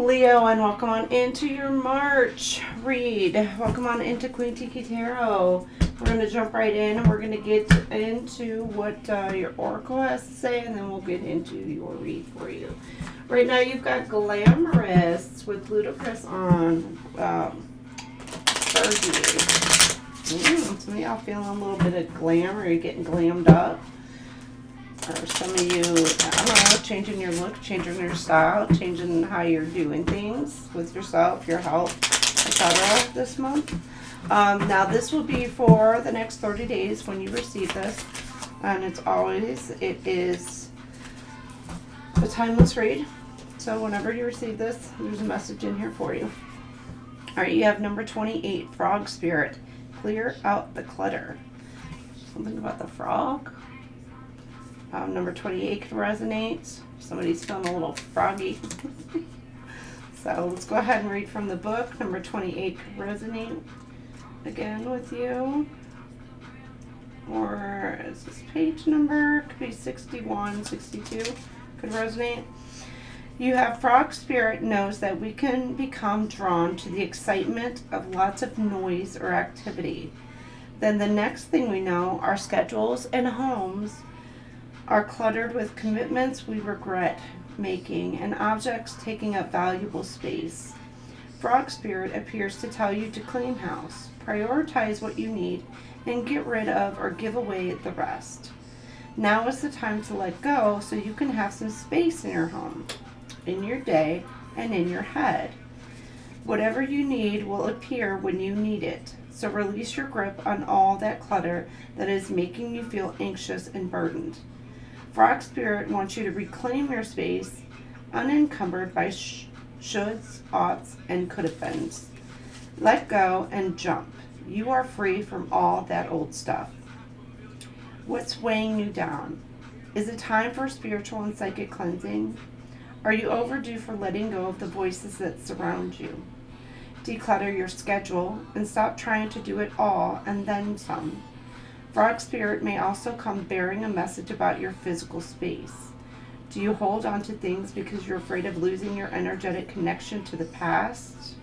Leo, and welcome on into your March read. Welcome on into Queen Tiki Tarot. We're going to jump right in and we're going to get into what your oracle has to say, and then we'll get into your read for you. Right now you've got Glamorous with Ludacris on Fergie. Some of y'all feeling a little bit of glam, or you're getting glammed up. Or some of you, I don't know, changing your look, changing your style, changing how you're doing things with yourself, your health, etc. this month. Now this will be for the next 30 days when you receive this. And it is a timeless read. So whenever you receive this, there's a message in here for you. Alright, you have number 28, Frog Spirit. Clear out the clutter. Something about the frog. Number 28 could resonate. Somebody's feeling a little froggy. So let's go ahead and read from the book. Number 28 could resonate again with you. Or is this page number? Could be 61, 62 could resonate. You have Frog Spirit knows that we can become drawn to the excitement of lots of noise or activity. Then the next thing we know, our schedules and homes are cluttered with commitments we regret making and objects taking up valuable space. Frog Spirit appears to tell you to clean house, prioritize what you need, and get rid of or give away the rest. Now is the time to let go so you can have some space in your home, in your day, and in your head. Whatever you need will appear when you need it, so release your grip on all that clutter that is making you feel anxious and burdened. Frog Spirit wants you to reclaim your space, unencumbered by shoulds, oughts, and could-have-beens. Let go and jump. You are free from all that old stuff. What's weighing you down? Is it time for spiritual and psychic cleansing? Are you overdue for letting go of the voices that surround you? Declutter your schedule and stop trying to do it all and then some. Frog Spirit may also come bearing a message about your physical space. Do you hold on to things because you're afraid of losing your energetic connection to the past,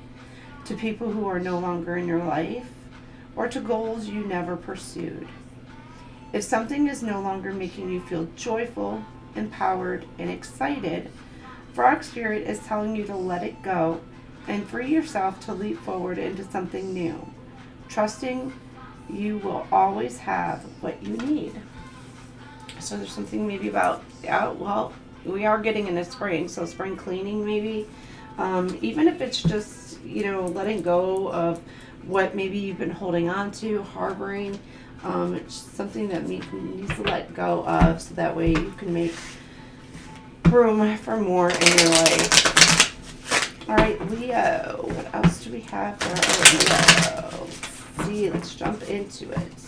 to people who are no longer in your life, or to goals you never pursued? If something is no longer making you feel joyful, empowered, and excited, Frog Spirit is telling you to let it go and free yourself to leap forward into something new, trusting you will always have what you need. So there's something maybe about, well, we are getting into spring, so spring cleaning maybe. Even if it's just, letting go of what maybe you've been holding on to, harboring. It's something that needs to let go of, so that way you can make room for more in your life. All right, Leo, what else do we have for Leo? Let's jump into it.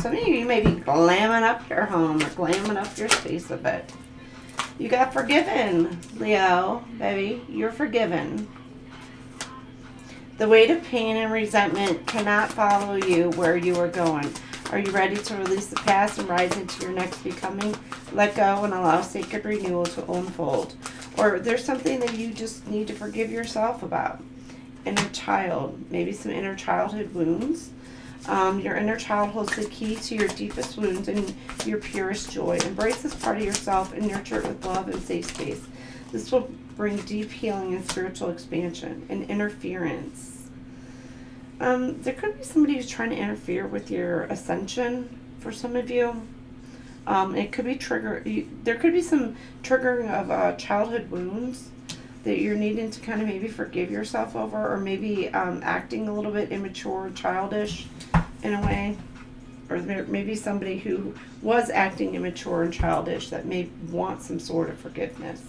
Some of you may be glamming up your home or glamming up your space a bit. You got forgiven, Leo, baby. You're forgiven. The weight of pain and resentment cannot follow you where you are going. Are you ready to release the past and rise into your next becoming? Let go and allow sacred renewal to unfold. Or there's something that you just need to forgive yourself about. Inner child, maybe some inner childhood wounds. Your inner child holds the key to your deepest wounds and your purest joy. Embrace this part of yourself and nurture it with love and safe space. This will bring deep healing and spiritual expansion and interference. There could be somebody who's trying to interfere with your ascension for some of you. It could be there could be some triggering of childhood wounds that you're needing to kind of maybe forgive yourself over, or maybe acting a little bit immature, childish in a way, or maybe somebody who was acting immature and childish that may want some sort of forgiveness.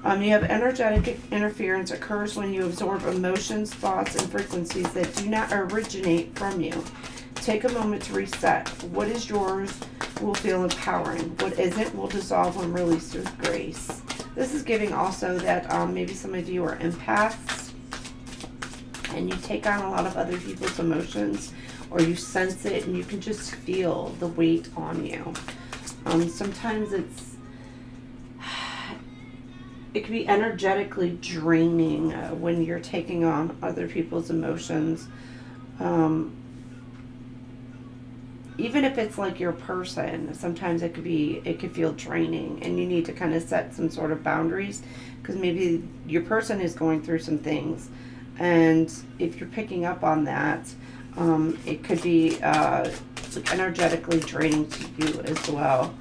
You have energetic interference occurs when you absorb emotions, thoughts, and frequencies that do not originate from you. Take a moment to reset. What is yours will feel empowering. What isn't will dissolve when released with grace. This is giving also that maybe some of you are empaths and you take on a lot of other people's emotions, or you sense it and you can just feel the weight on you. Sometimes it's it can be energetically draining when you're taking on other people's emotions. Even if it's like your person, sometimes it could feel draining, and you need to kind of set some sort of boundaries, because maybe your person is going through some things, and if you're picking up on that, it could be like energetically draining to you as well.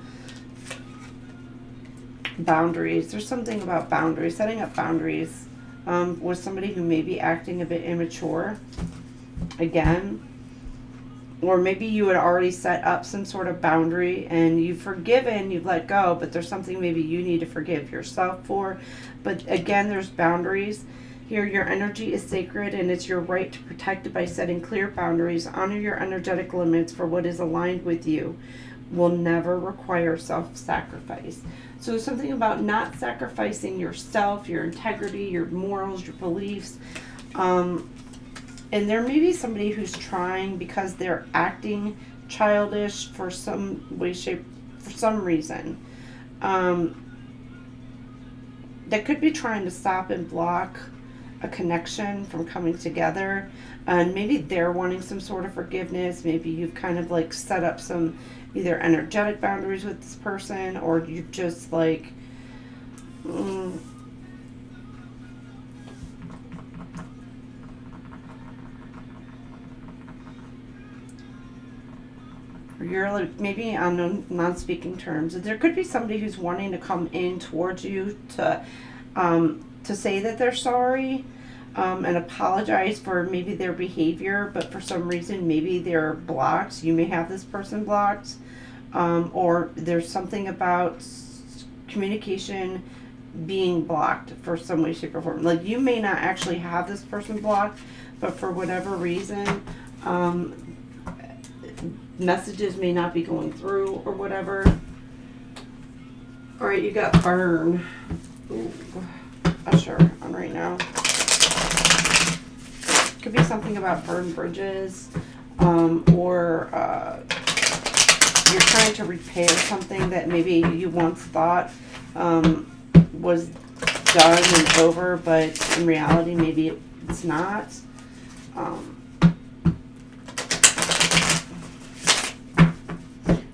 Boundaries. There's something about boundaries, setting up boundaries with somebody who may be acting a bit immature. Again, or maybe you had already set up some sort of boundary and you've forgiven, you've let go, but there's something maybe you need to forgive yourself for. But again, there's boundaries. Here, your energy is sacred, and it's your right to protect it by setting clear boundaries. Honor your energetic limits, for what is aligned with you will never require self-sacrifice. So something about not sacrificing yourself, your integrity, your morals, your beliefs. And there may be somebody who's trying, because they're acting childish for some way, shape, for some reason. That could be trying to stop and block a connection from coming together. And maybe they're wanting some sort of forgiveness. Maybe you've kind of like set up some either energetic boundaries with this person, or you just like you're like maybe on non-speaking terms. There could be somebody who's wanting to come in towards you to say that they're sorry and apologize for maybe their behavior, but for some reason maybe they're blocked. You may have this person blocked, or there's something about communication being blocked for some way, shape, or form. Like, you may not actually have this person blocked, but for whatever reason, messages may not be going through or whatever. All right, you got burn. Ooh, Usher on right now. Could be something about burned bridges, or you're trying to repair something that maybe you once thought was done and over, but in reality maybe it's not.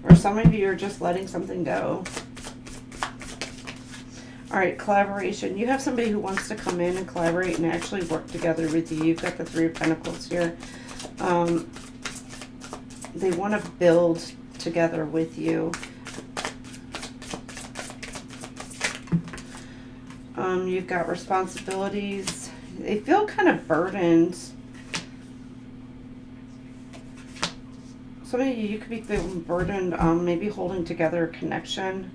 Or some of you are just letting something go. All right, collaboration. You have somebody who wants to come in and collaborate and actually work together with you. You've got the Three of Pentacles here. They want to build together with you. You've got responsibilities. They feel kind of burdened. Some of you could be feeling burdened, maybe holding together a connection,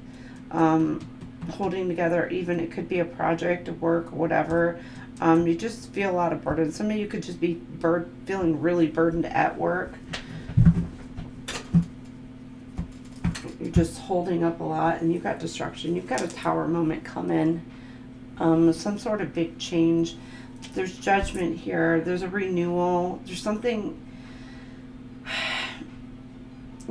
holding together, even it could be a project, a work, whatever. You just feel a lot of burden. Some of you could just be feeling really burdened at work. You're just holding up a lot, and you've got destruction. You've got a tower moment come in. Some sort of big change. There's judgment here. There's a renewal. There's something.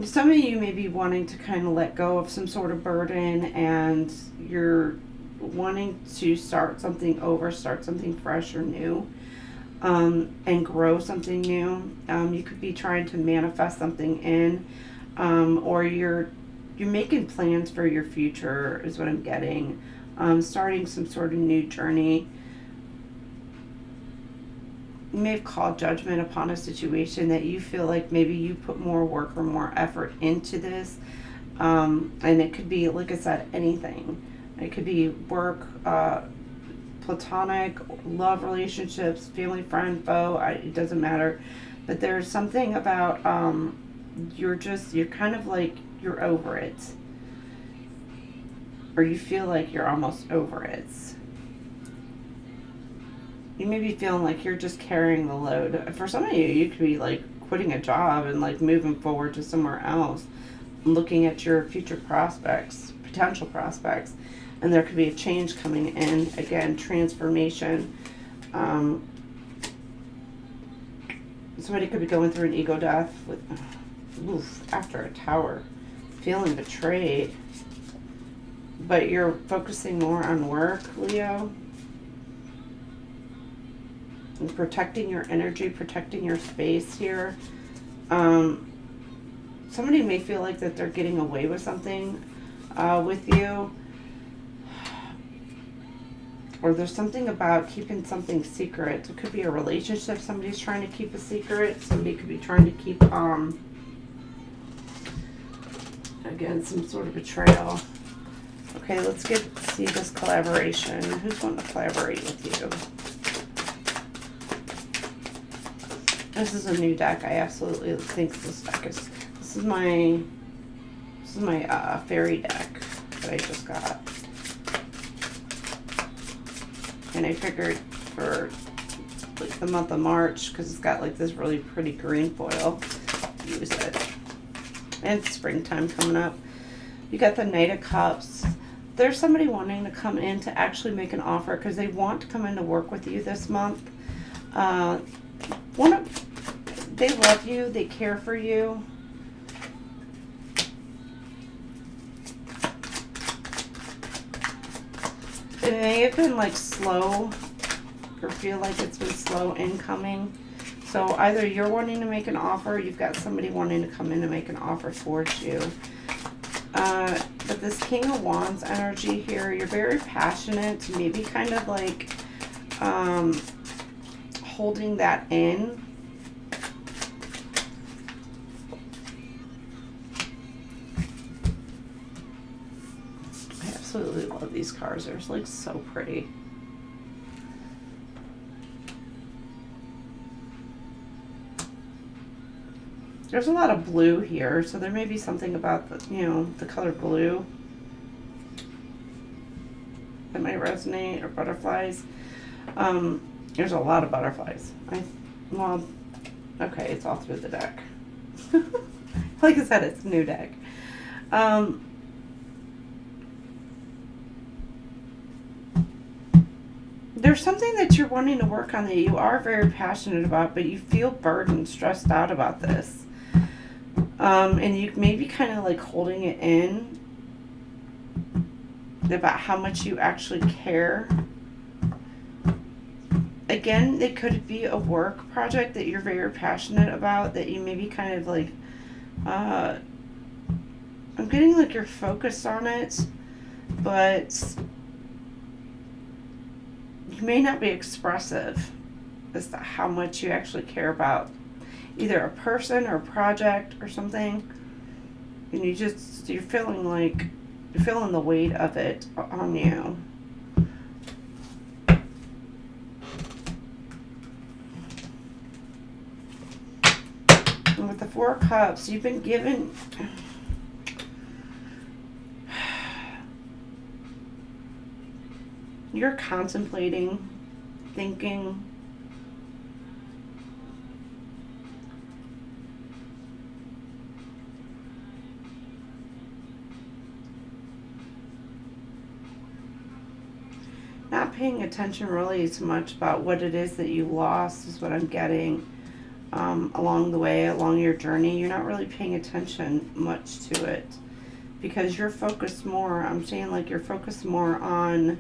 Some of you may be wanting to kind of let go of some sort of burden, and you're wanting to start something over, start something fresh or new, and grow something new. You could be trying to manifest something in, or you're making plans for your future is what I'm getting. Starting some sort of new journey. You may have called judgment upon a situation that you feel like maybe you put more work or more effort into this. And it could be, like I said, anything. It could be work, platonic, love relationships, family, friend, foe, it doesn't matter. But there's something about, you're kind of like, you're over it. Or you feel like you're almost over it. You may be feeling like you're just carrying the load. For some of you, you could be like quitting a job and like moving forward to somewhere else, looking at your future prospects, potential prospects, and there could be a change coming in. Again, transformation. Somebody could be going through an ego death with, after a tower, feeling betrayed. but you're focusing more on work, Leo. And protecting your energy, protecting your space here. Somebody may feel like that they're getting away with something with you. Or there's something about keeping something secret. It could be a relationship somebody's trying to keep a secret. Somebody could be trying to keep, again, some sort of betrayal. Okay, let's see this collaboration. Who's wanting to collaborate with you? This is a new deck. I absolutely think this deck is. This is my fairy deck that I just got. And I figured for like the month of March, because it's got like this really pretty green foil, use it. And it's springtime coming up. You got the Knight of Cups. There's somebody wanting to come in to actually make an offer because they want to come in to work with you this month. They love you. They care for you. It may have been like slow or feel like it's been slow incoming. So either you're wanting to make an offer or you've got somebody wanting to come in to make an offer towards you. But this King of Wands energy here, you're very passionate, maybe kind of like holding that in. I absolutely love these cards. They're like so pretty. There's a lot of blue here, so there may be something about the, the color blue that might resonate, or butterflies. There's a lot of butterflies. Well, okay, it's all through the deck. Like I said, it's a new deck. There's something that you're wanting to work on that you are very passionate about, but you feel burdened, stressed out about this. And you may be kind of like holding it in about how much you actually care. Again, it could be a work project that you're very passionate about that you may be kind of like, I'm getting like you're focused on it, but you may not be expressive as to how much you actually care about either a person or a project or something, and you're feeling the weight of it on you. And with the Four of Cups, you've been given you're contemplating, thinking. Not paying attention really so much about what it is that you lost is what I'm getting along the way, along your journey. You're not really paying attention much to it because you're focused more, I'm saying like you're focused more on,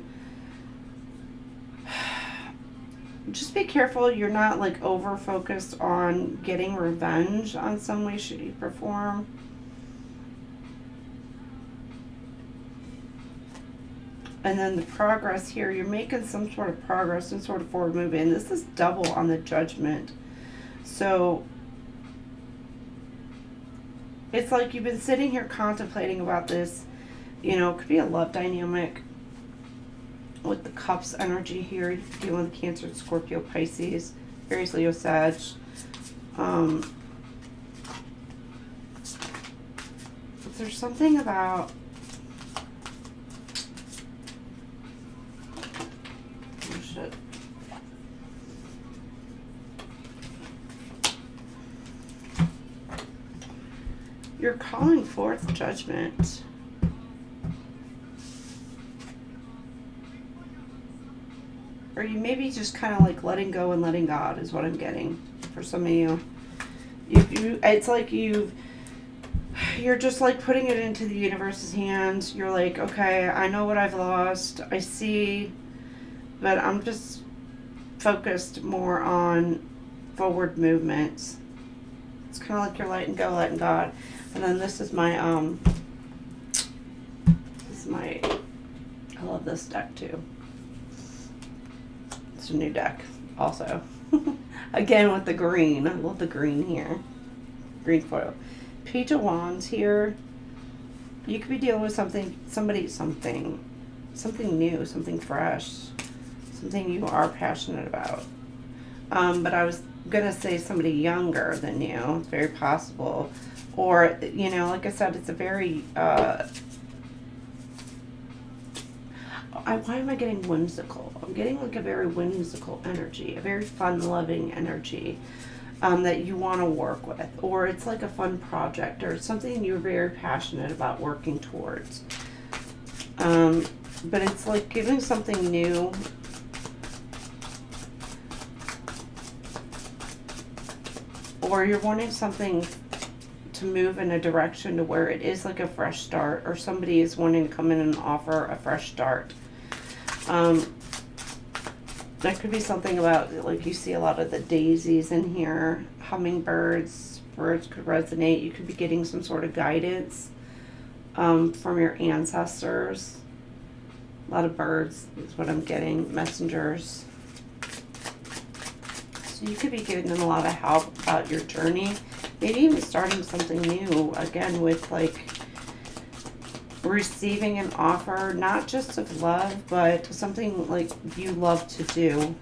just be careful you're not like over focused on getting revenge on some way should you perform. And then the progress here, you're making some sort of progress, some sort of forward movement. And this is double on the Judgment. So it's like you've been sitting here contemplating about this. It could be a love dynamic with the Cups energy here. You could deal with Cancer, Scorpio, Pisces, Aries, Leo, Sag. But there's something about you're calling forth judgment. Or you maybe just kind of like letting go and letting God is what I'm getting for some of you. It's like you're you're just like putting it into the universe's hands. You're like, okay, I know what I've lost. I see, but I'm just focused more on forward movements. It's kind of like you're letting go, letting God. And then this is my, I love this deck too. It's a new deck also. Again with the green. I love the green here. Green foil. Page of Wands here. You could be dealing with something new, something fresh, something you are passionate about. But I was gonna say somebody younger than you. It's very possible. Or, you know, like I said, it's a very, why am I getting whimsical? I'm getting like a very whimsical energy, a very fun-loving energy that you want to work with. Or it's like a fun project or something you're very passionate about working towards. But it's like giving something new. Or you're wanting something to move in a direction to where it is like a fresh start, or somebody is wanting to come in and offer a fresh start. That could be something about, like, you see a lot of the daisies in here, hummingbirds, birds could resonate. You could be getting some sort of guidance from your ancestors. A lot of birds is what I'm getting, messengers. So you could be giving them a lot of help about your journey. Maybe even starting something new, again, with like receiving an offer, not just of love, but something like you love to do.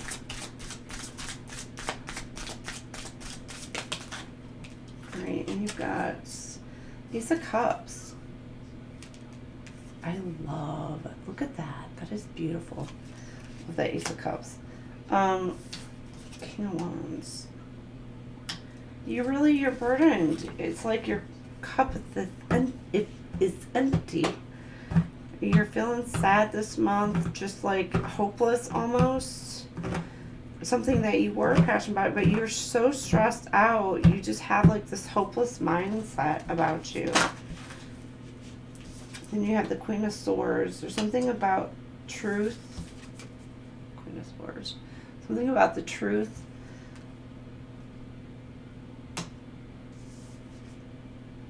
All right, and you've got Ace of Cups. I love, look at that. That is beautiful. With the Ace of Cups. King of Wands. You're burdened. It's like your cup is empty. You're feeling sad this month, just like hopeless almost. Something that you were passionate about, but you're so stressed out. You just have like this hopeless mindset about you. Then you have the Queen of Swords. There's something about truth. Queen of Swords. Something about the truth.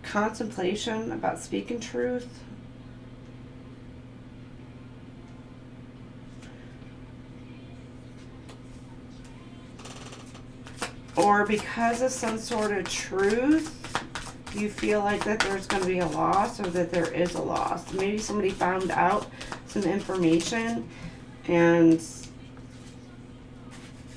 Contemplation about speaking truth. Or because of some sort of truth, you feel like that there's going to be a loss, or that there is a loss. Maybe somebody found out some information, and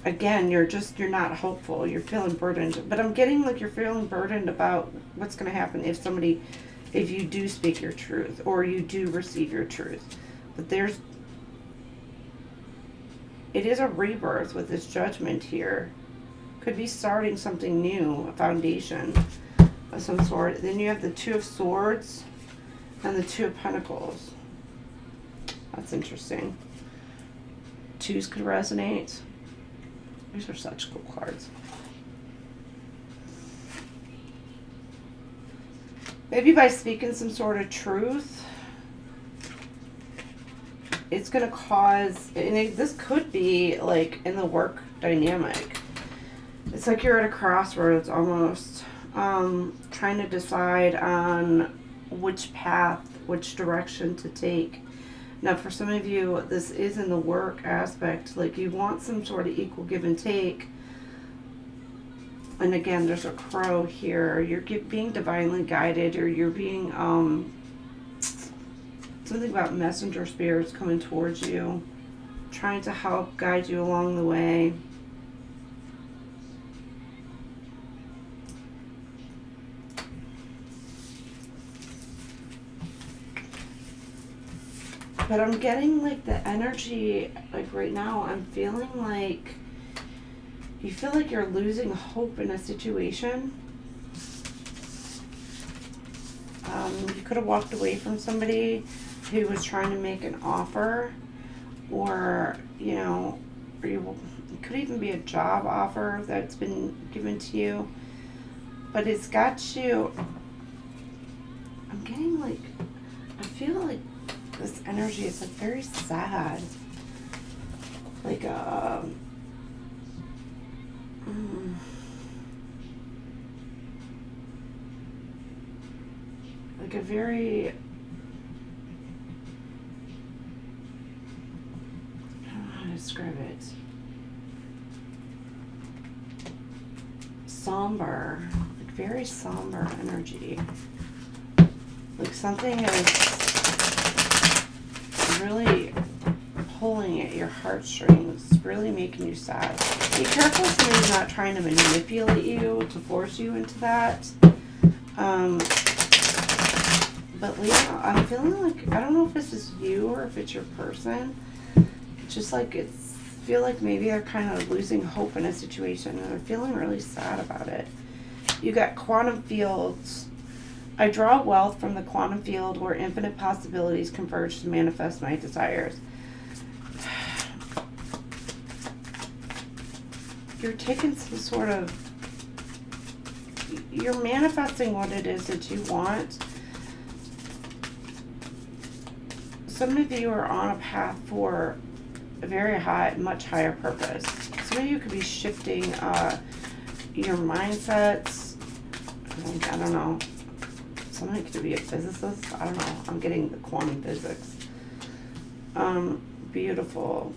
again, you're not hopeful. You're feeling burdened. But I'm getting like you're feeling burdened about what's going to happen if you do speak your truth, or you do receive your truth. But it is a rebirth with this Judgment here. Could be starting something new, a foundation of some sort. Then you have the Two of Swords and the Two of Pentacles. That's interesting. Twos could resonate. These are such cool cards. Maybe by speaking some sort of truth, it's going to cause, and this could be like in the work dynamic. It's like you're at a crossroads almost, trying to decide on which path, which direction to take. Now, for some of you, this is in the work aspect. Like, you want some sort of equal give and take. And again, there's a crow here. You're being divinely guided, or you're being, something about messenger spirits coming towards you, trying to help guide you along the way. But I'm getting like the energy, like right now, I'm feeling like you feel like you're losing hope in a situation. You could have walked away from somebody who was trying to make an offer, or, you know, or it could even be a job offer that's been given to you. But it's got you I'm getting like, I feel like this energy is like very sad. Like, like a very, I don't know how to describe it. Somber, like very somber energy. Like something is really pulling at your heartstrings, really making you sad. Be careful somebody's not trying to manipulate you, to force you into that. But Leo, I'm feeling like, I don't know if this is you or if it's your person. It's just like feel like maybe they're kind of losing hope in a situation and they're feeling really sad about it. You got quantum fields. I draw wealth from the quantum field where infinite possibilities converge to manifest my desires. You're taking some sort of, you're manifesting what it is that you want. Some of you are on a path for a very high, much higher purpose. Some of you could be shifting your mindsets. I don't know. Somebody could be a physicist. I don't know. I'm getting the quantum physics. Beautiful.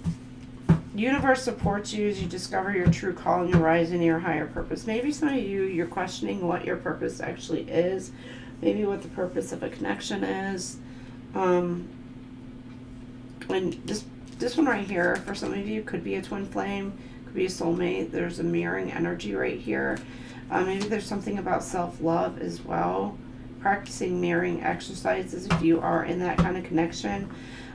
Universe supports you as you discover your true calling and rise into your higher purpose. Maybe some of you, you're questioning what your purpose actually is. Maybe what the purpose of a connection is. And this one right here, for some of you, could be a twin flame, could be a soulmate. There's a mirroring energy right here. Maybe there's something about self-love as well. Practicing mirroring exercises if you are in that kind of connection.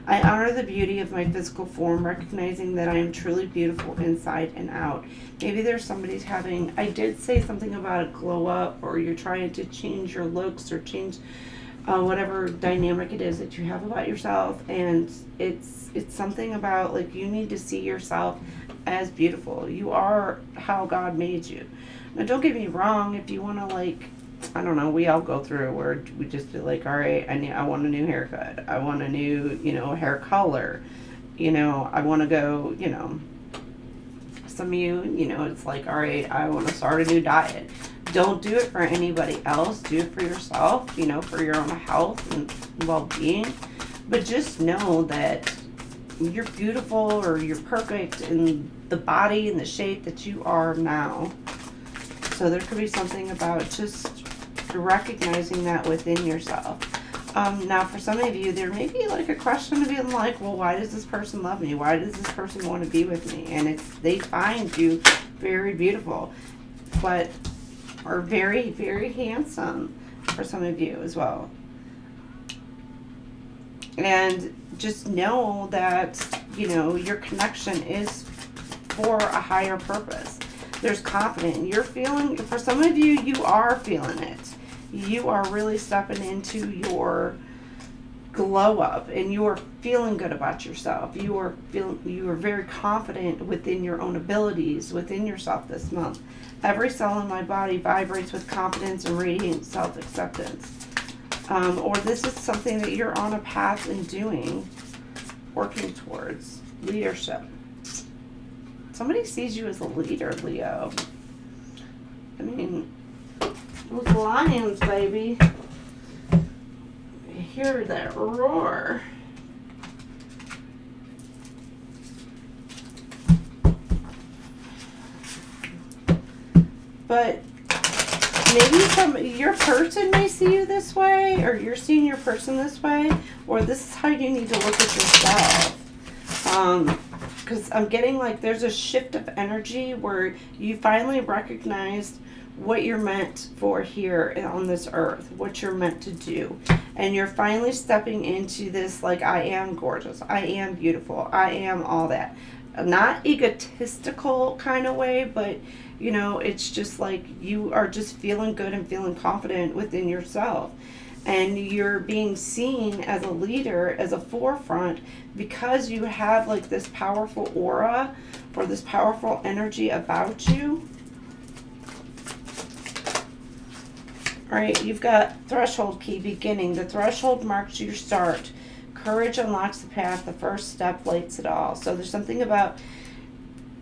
I honor the beauty of my physical form, recognizing that I am truly beautiful inside and out. Maybe there's somebody's having, I did say something about a glow up, or you're trying to change your looks or change whatever dynamic it is that you have about yourself, and it's something about like you need to see yourself as beautiful. You are how God made you. Now don't get me wrong, if you want to, like, I don't know, we all go through where we just feel like, all right, I want a new haircut, I want a new, hair color, I want to go, some of you, it's like, all right, I want to start a new diet. Don't do it for anybody else. Do it for yourself, for your own health and well-being. But just know that you're beautiful, or you're perfect in the body and the shape that you are now. So there could be something about just recognizing that within yourself. Now, for some of you, there may be like a question of being like, well, why does this person love me? Why does this person want to be with me? And they find you very beautiful, but are very, very handsome for some of you as well. And just know that, your connection is for a higher purpose. There's confidence. You're feeling, for some of you, you are feeling it. You are really stepping into your glow up, and you are feeling good about yourself. You are very confident within your own abilities, within yourself this month. Every cell in my body vibrates with confidence and radiant self-acceptance. Or this is something that you're on a path in doing, working towards leadership. Somebody sees you as a leader, Leo. I mean, those lions, baby. You hear that roar. But maybe your person may see you this way, or you're seeing your person this way, or this is how you need to look at yourself. Because I'm getting like there's a shift of energy where you finally recognized what you're meant for here on this earth, what you're meant to do. And you're finally stepping into this, like, I am gorgeous, I am beautiful, I am all that. Not egotistical kind of way, but it's just like you are just feeling good and feeling confident within yourself. And you're being seen as a leader, as a forefront, because you have like this powerful aura or this powerful energy about you. All right, you've got threshold key, beginning. The threshold marks your start. Courage unlocks the path. The first step lights it all. So there's something about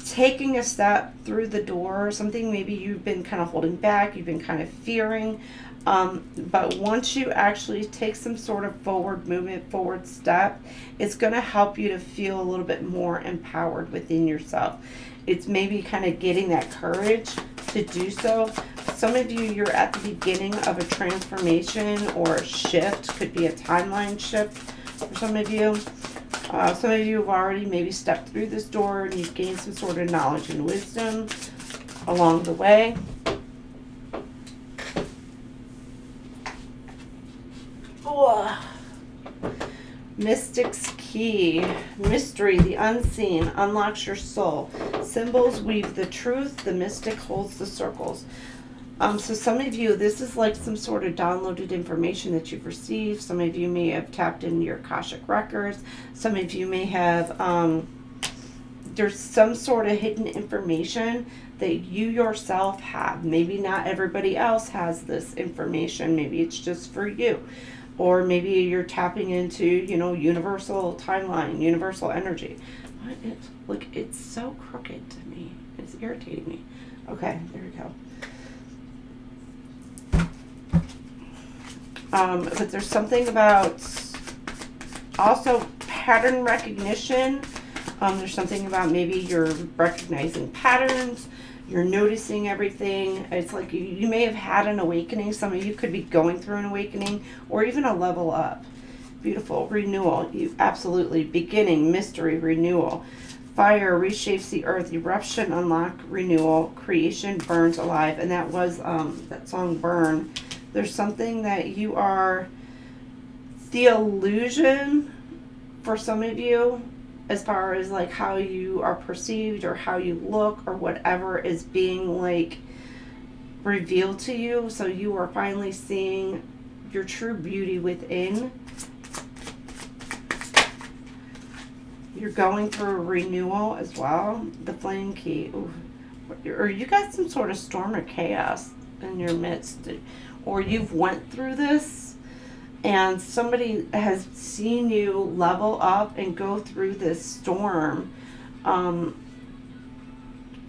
taking a step through the door, something maybe you've been kind of holding back, you've been kind of fearing. But once you actually take some sort of forward movement, forward step, it's going to help you to feel a little bit more empowered within yourself. It's maybe kind of getting that courage to do so. Some of you, you're at the beginning of a transformation or a shift. Could be a timeline shift for some of you. Some of you have already maybe stepped through this door and you've gained some sort of knowledge and wisdom along the way. Oh. Mystic's key. Mystery, the unseen, unlocks your soul. Symbols weave the truth. The mystic holds the circles. So some of you, this is like some sort of downloaded information that you've received. Some of you may have tapped into your Akashic records. Some of you may have, there's some sort of hidden information that you yourself have. Maybe not everybody else has this information. Maybe it's just for you. Or maybe you're tapping into, you know, universal timeline, universal energy. Look, it's so crooked to me. It's irritating me. Okay, there we go. But there's something about also pattern recognition. There's something about maybe you're recognizing patterns, you're noticing everything. It's like you may have had an awakening. Some of you could be going through an awakening or even a level up. Beautiful. Renewal. You absolutely. Beginning, mystery, renewal. Fire reshapes the earth. Eruption, unlock, renewal. Creation burns alive. And that was that song Burn. There's something that you are, the illusion for some of you, as far as like how you are perceived or how you look or whatever is being like revealed to you. So you are finally seeing your true beauty within. You're going through a renewal as well. The flame key. Ooh. Or you got some sort of storm or chaos in your midst. Or you've went through this and somebody has seen you level up and go through this storm. And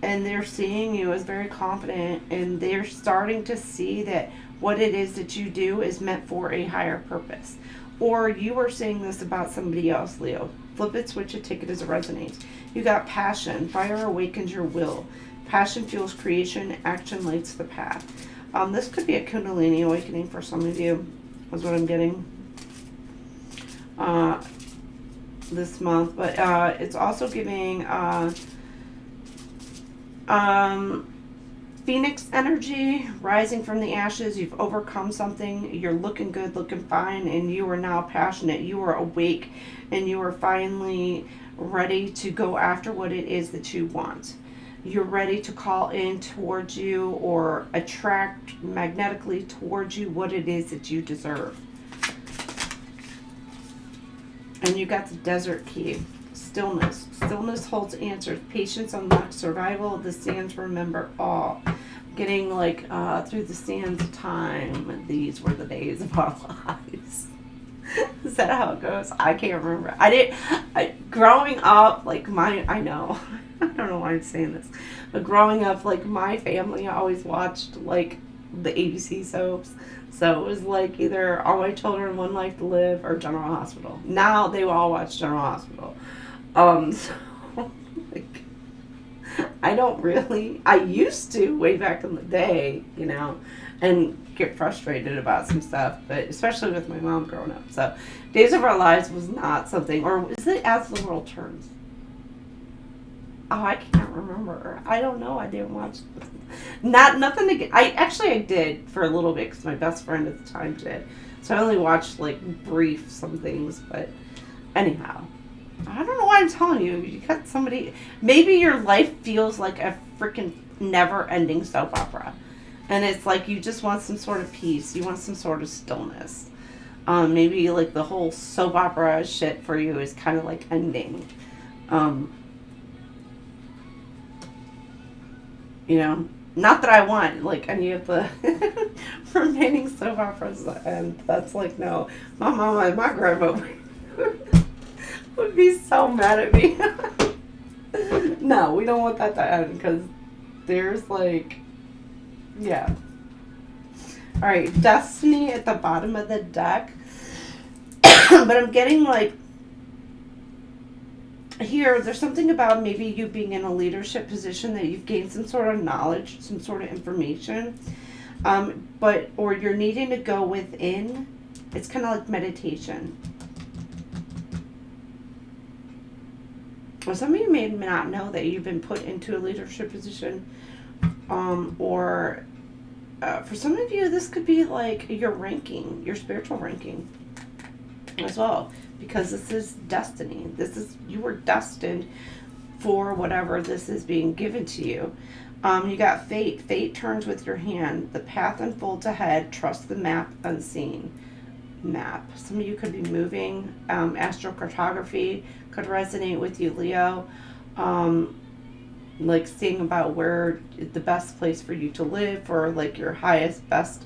they're seeing you as very confident and they're starting to see that what it is that you do is meant for a higher purpose. Or you are saying this about somebody else, Leo. Flip it, switch it, take it as it resonates. You got passion. Fire awakens your will. Passion fuels creation. Action lights the path. This could be a Kundalini awakening for some of you, is what I'm getting this month. But it's also giving Phoenix energy, rising from the ashes. You've overcome something. You're looking good, looking fine, and you are now passionate. You are awake, and you are finally ready to go after what it is that you want. You're ready to call in towards you or attract magnetically towards you what it is that you deserve. And you got the desert key. Stillness. Stillness holds answers. Patience unlocks survival. The sands remember all. Getting like through the sands of time. These were the days of our lives. Is that how it goes? I can't remember. Growing up, like I know. I don't know why I'm saying this. But growing up, like my family always watched like the ABC soaps. So it was like either All My Children, One Life to Live or General Hospital. Now they all watch General Hospital. So like I used to way back in the day, you know, and get frustrated about some stuff, but especially with my mom growing up. So Days of Our Lives was not something, or is it As the World Turns? Oh, I can't remember. I don't know. I didn't watch. Nothing to get. I did for a little bit because my best friend at the time did. So I only watched like brief some things, but anyhow, I don't know why I'm telling you. You got somebody. Maybe your life feels like a freaking never-ending soap opera, and it's like you just want some sort of peace. You want some sort of stillness. Maybe like the whole soap opera shit for you is kind of like ending. You know, Not that I want like any of the remaining soap operas, and that's like no. My mama and my grandma would be so mad at me. No, we don't want that to end because there's like, yeah. All right, Destiny at the bottom of the deck, but I'm getting like here, there's something about maybe you being in a leadership position that you've gained some sort of knowledge, some sort of information, or you're needing to go within. It's kind of like meditation. Well, some of you may not know that you've been put into a leadership position, or for some of you, this could be like your ranking, your spiritual ranking as well. Because this is destiny. You were destined for whatever this is being given to you. You got fate. Fate turns with your hand. The path unfolds ahead. Trust the map unseen. Map. Some of you could be moving. Astrocartography could resonate with you, Leo. Like seeing about where the best place for you to live, or like your highest, best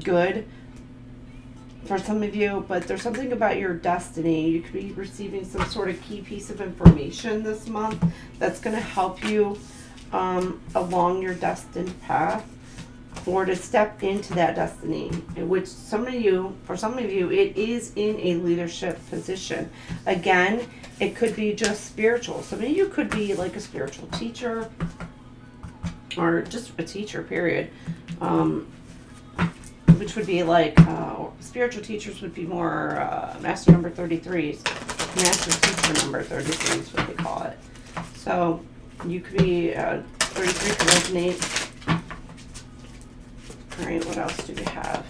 good. For some of you, but there's something about your destiny. You could be receiving some sort of key piece of information this month that's going to help you along your destined path, or to step into that destiny, which for some of you, it is in a leadership position. Again, it could be just spiritual. Some of you could be like a spiritual teacher, or just a teacher, period. Which would be like, spiritual teachers would be more master number 33s. Master teacher number 33 is what they call it. So you could be 33 could resonate. All right, what else do we have?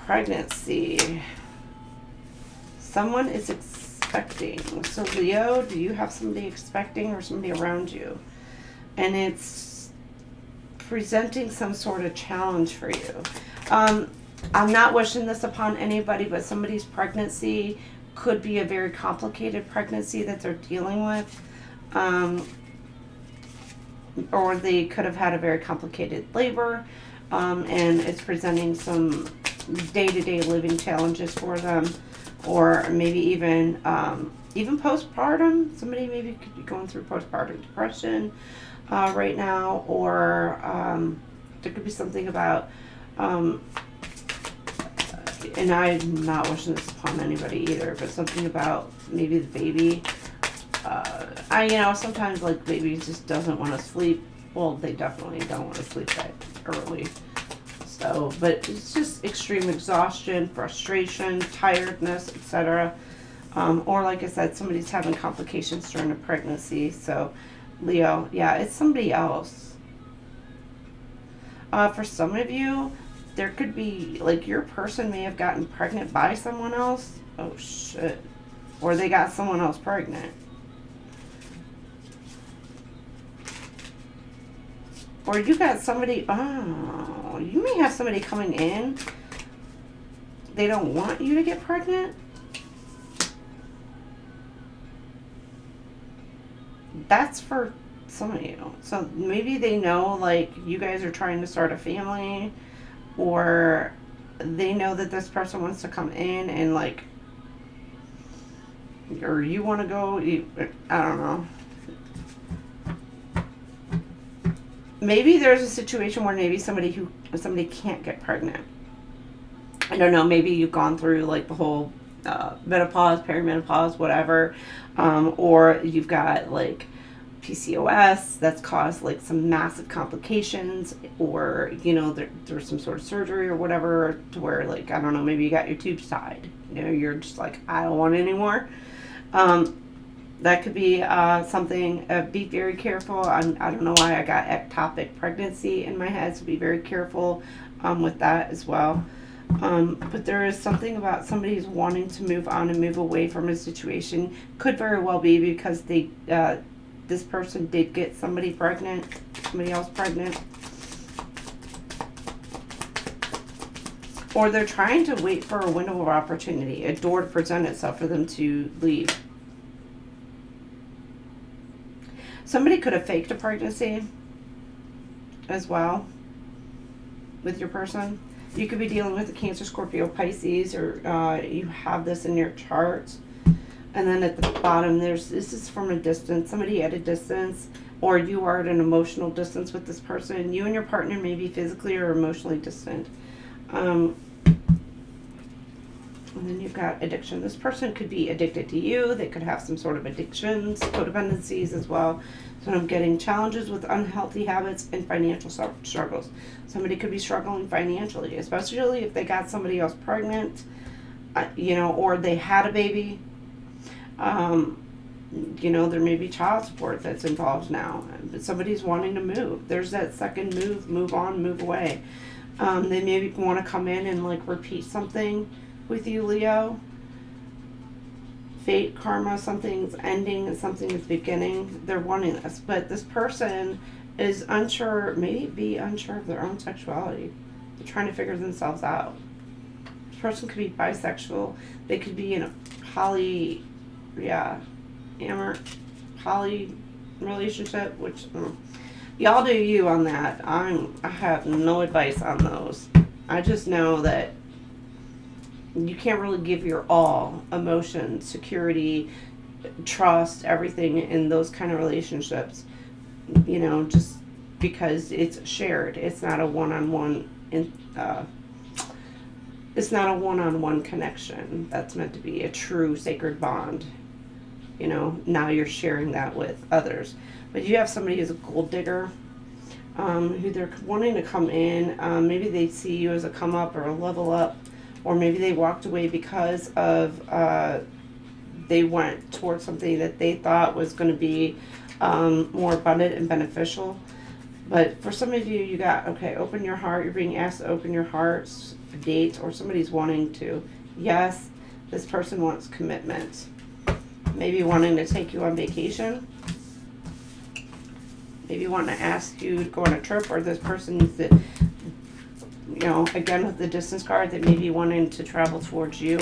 Pregnancy. Someone is expecting. So Leo, do you have somebody expecting or somebody around you? And it's presenting some sort of challenge for you. I'm not wishing this upon anybody, but somebody's pregnancy could be a very complicated pregnancy that they're dealing with. Or they could have had a very complicated labor, and it's presenting some day-to-day living challenges for them, or maybe even postpartum. Somebody maybe could be going through postpartum depression right now, or there could be something about, and I'm not wishing this upon anybody either, but something about maybe the baby. Sometimes like baby just doesn't want to sleep. Well, they definitely don't want to sleep that early. So, but it's just extreme exhaustion, frustration, tiredness, etc. Or like I said, somebody's having complications during a pregnancy. So, Leo, yeah, it's somebody else. For some of you, there could be, like, your person may have gotten pregnant by someone else. Oh, shit. Or they got someone else pregnant. Or you got somebody, you may have somebody coming in. They don't want you to get pregnant. That's for some of you. So maybe they know, like, you guys are trying to start a family, or they know that this person wants to come in and, like, or you want to go, I don't know. Maybe there's a situation where maybe somebody can't get pregnant. I don't know, maybe you've gone through, like, the whole menopause, perimenopause, whatever, or you've got, like, PCOS that's caused, like, some massive complications, or, there's some sort of surgery or whatever, to where, like, I don't know, maybe you got your tubes tied. You're just like, I don't want it anymore. That could be something. Be very careful. I don't know why I got ectopic pregnancy in my head, so be very careful with that as well. But there is something about somebody who's wanting to move on and move away from a situation. Could very well be because this person did get somebody else pregnant. Or they're trying to wait for a window of opportunity, a door to present itself for them to leave. Somebody could have faked a pregnancy as well with your person. You could be dealing with a Cancer, Scorpio, Pisces, or you have this in your chart. And then at the bottom, this is from a distance, somebody at a distance, or you are at an emotional distance with this person. You and your partner may be physically or emotionally distant. And then you've got addiction. This person could be addicted to you. They could have some sort of addictions, codependencies as well. So I'm getting challenges with unhealthy habits and financial struggles. Somebody could be struggling financially, especially if they got somebody else pregnant, or they had a baby. There may be child support that's involved now. But somebody's wanting to move. There's that second move on, move away. They maybe want to come in and repeat something with you, Leo. Fate, karma, something's ending and something is beginning. They're wanting this, but this person is unsure, maybe unsure of their own sexuality. They're trying to figure themselves out. This person could be bisexual. They could be in a poly relationship, which y'all do you on that. I have no advice on those. I just know that you can't really give your all, emotion, security, trust, everything in those kind of relationships, just because it's shared. It's not a one-on-one connection that's meant to be a true sacred bond. Now you're sharing that with others. But you have somebody who's a gold digger, who they're wanting to come in. Maybe they see you as a come up or a level up, or maybe they walked away because of they went towards something that they thought was going to be more abundant and beneficial. But for some of you, you got, open your heart. You're being asked to open your hearts, a date, or somebody's wanting to. Yes, this person wants commitment. Maybe wanting to take you on vacation. Maybe wanting to ask you to go on a trip, or this person needs to, again with the distance card, they may be wanting to travel towards you.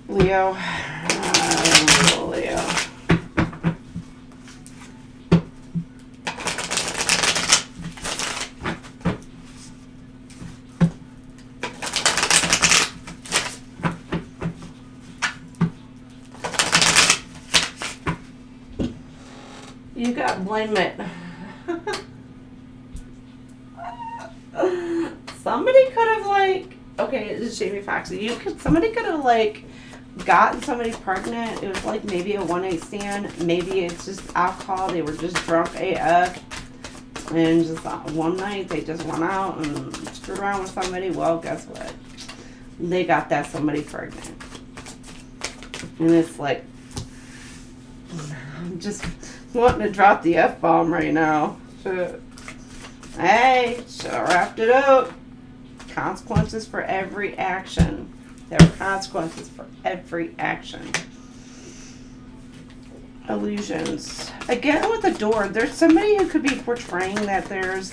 Leo. You got blame it. Somebody could have this is Jamie Foxy. Somebody could have gotten somebody pregnant. It was maybe a one-night stand. Maybe it's just alcohol. They were just drunk AF. And just one night they just went out and screwed around with somebody. Well, guess what? They got that somebody pregnant. And it's I'm just wanting to drop the F-bomb right now. Hey, wrapped it up. Consequences for every action. There are consequences for every action. Illusions. Again with the door, there's somebody who could be portraying that there's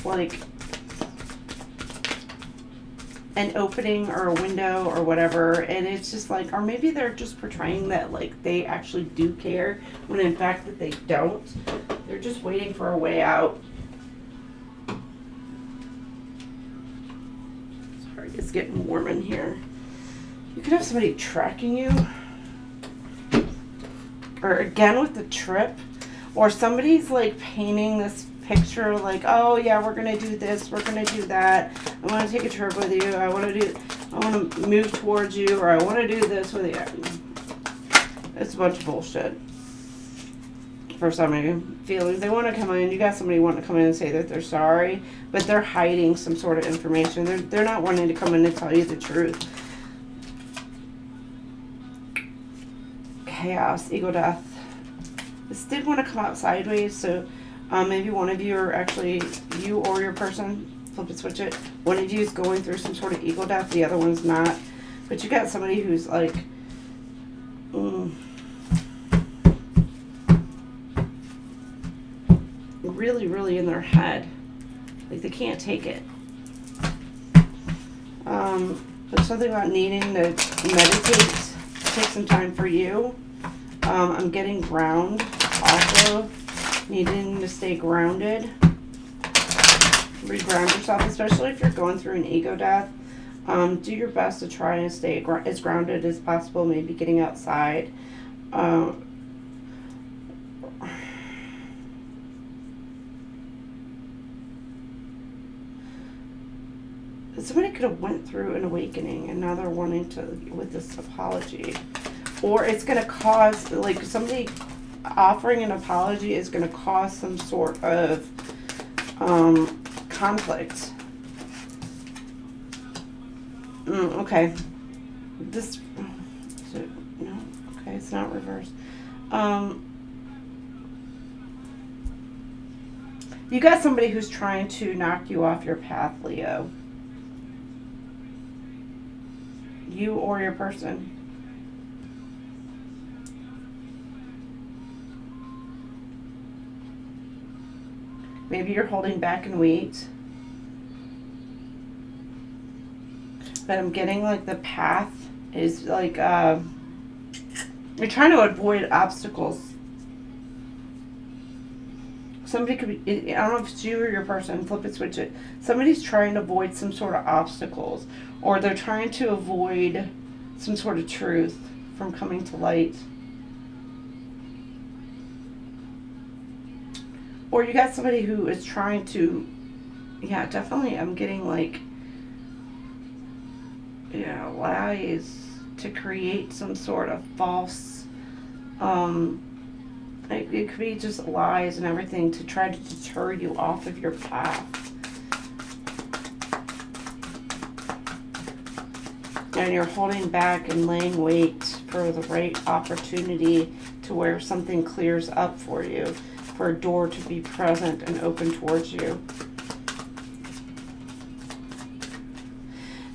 an opening or a window or whatever, and it's just or maybe they're just portraying that they actually do care, when in fact that they don't. They're just waiting for a way out. Sorry, it's getting warm in here. You could have somebody tracking you, or again with the trip, or somebody's painting this picture oh yeah, we're gonna do this, we're gonna do that, I want to take a trip with you, I want to move towards you, or I want to do this with you. It's a bunch of bullshit. For some of you, feelings, they want to come in. You got somebody wanting to come in and say that they're sorry, but they're hiding some sort of information. They're not wanting to come in and tell you the truth. Chaos, ego death. This did want to come out sideways, so maybe one of you, or actually you or your person, flip it, switch it. One of you is going through some sort of ego death, the other one's not. But you got somebody who's really, really in their head. They can't take it. There's something about needing to meditate, take some time for you. I'm getting ground also needing to stay grounded. Reground yourself, especially if you're going through an ego death. Do your best to try and stay as grounded as possible, maybe getting outside. Somebody could have went through an awakening and now they're wanting to, with this apology. Or it's going to cause, like, somebody offering an apology is going to cause some sort of conflict. Okay. This, no, okay, it's not reversed. You got somebody who's trying to knock you off your path, Leo. You or your person. Maybe you're holding back and wait. But I'm getting like the path is like, you're trying to avoid obstacles. Somebody could be, I don't know if it's you or your person, flip it, switch it. Somebody's trying to avoid some sort of obstacles, or they're trying to avoid some sort of truth from coming to light. Or you got somebody who is trying to, yeah, definitely I'm getting like, lies to create some sort of false, it could be just lies and everything to try to deter you off of your path. And you're holding back and laying wait for the right opportunity to where something clears up for you, for a door to be present and open towards you.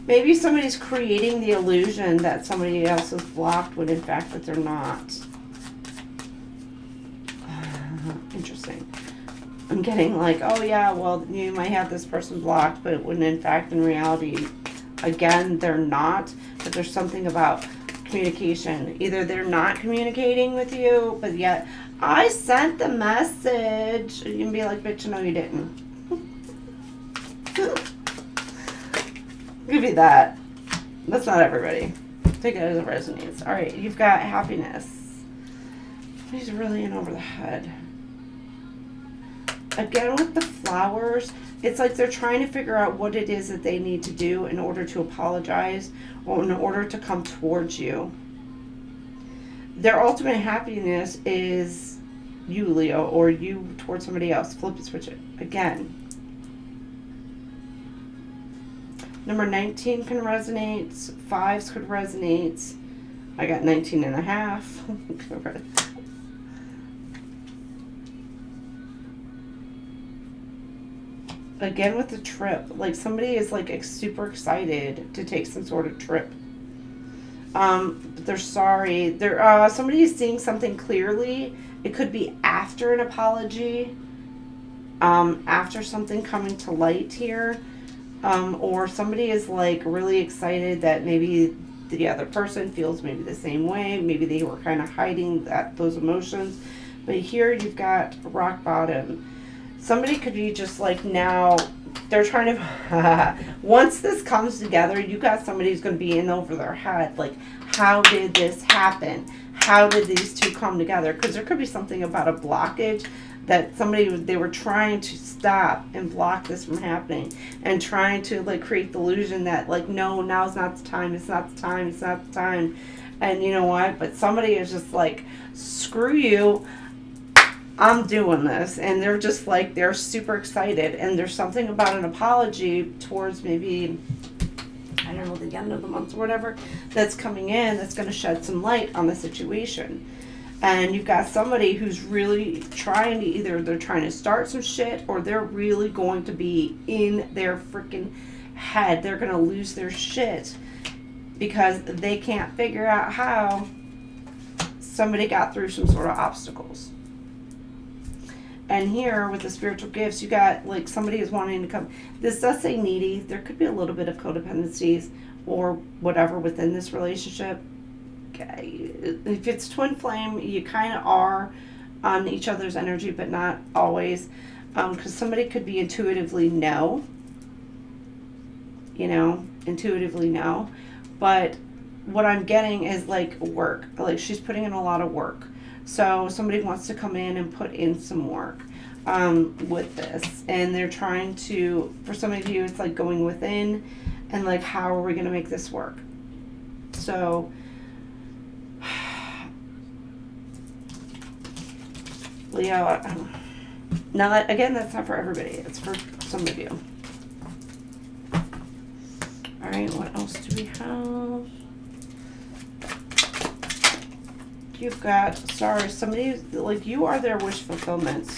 Maybe somebody's creating the illusion that somebody else is blocked when in fact that they're not. Interesting. I'm getting like, oh yeah, well, you might have this person blocked, but when in fact, in reality, again, they're not. But there's something about communication. Either they're not communicating with you, but yet, I sent the message. You can be like, bitch, no, you didn't. Give me that. That's not everybody. Take it as it resonates. All right, you've got happiness. He's really in over the head. Again, with the flowers, it's like they're trying to figure out what it is that they need to do in order to apologize or in order to come towards you. Their ultimate happiness is you, Leo, or you towards somebody else. Flip it, switch it. Again. Number 19 can resonate. 5s could resonate. I got 19 and a half. Again with the trip, like somebody is like super excited to take some sort of trip. But they're sorry. They're somebody is seeing something clearly. It could be after an apology, after something coming to light here, or somebody is like really excited that maybe the other person feels maybe the same way. Maybe they were kind of hiding those emotions, but here you've got rock bottom. Somebody could be just like now, they're trying to, once this comes together, you got somebody who's going to be in over their head. Like, how did this happen? How did these two come together? Because there could be something about a blockage that they were trying to stop and block this from happening. And trying to like create the illusion that like, no, now's not the time. It's not the time. It's not the time. And you know what? But somebody is just like, screw you. I'm doing this, and they're just like, they're super excited, and there's something about an apology towards maybe, I don't know, the end of the month or whatever, that's coming in, that's going to shed some light on the situation. And you've got somebody who's really trying to, either they're trying to start some shit, or they're really going to be in their freaking head. They're going to lose their shit because they can't figure out how somebody got through some sort of obstacles. And here with the spiritual gifts, you got like somebody is wanting to come. This does say needy. There could be a little bit of codependencies or whatever within this relationship. Okay. If it's twin flame, you kind of are. on each other's energy, but not always. Because somebody could be intuitively no, intuitively no. But what I'm getting is like work. Like she's putting in a lot of work. So somebody wants to come in and put in some work with this. And they're trying to, for some of you, it's like going within and like, how are we going to make this work? So, Leo, now again, that's not for everybody. It's for some of you. All right, what else do we have? You've got, sorry, somebody, like you are their wish fulfillment.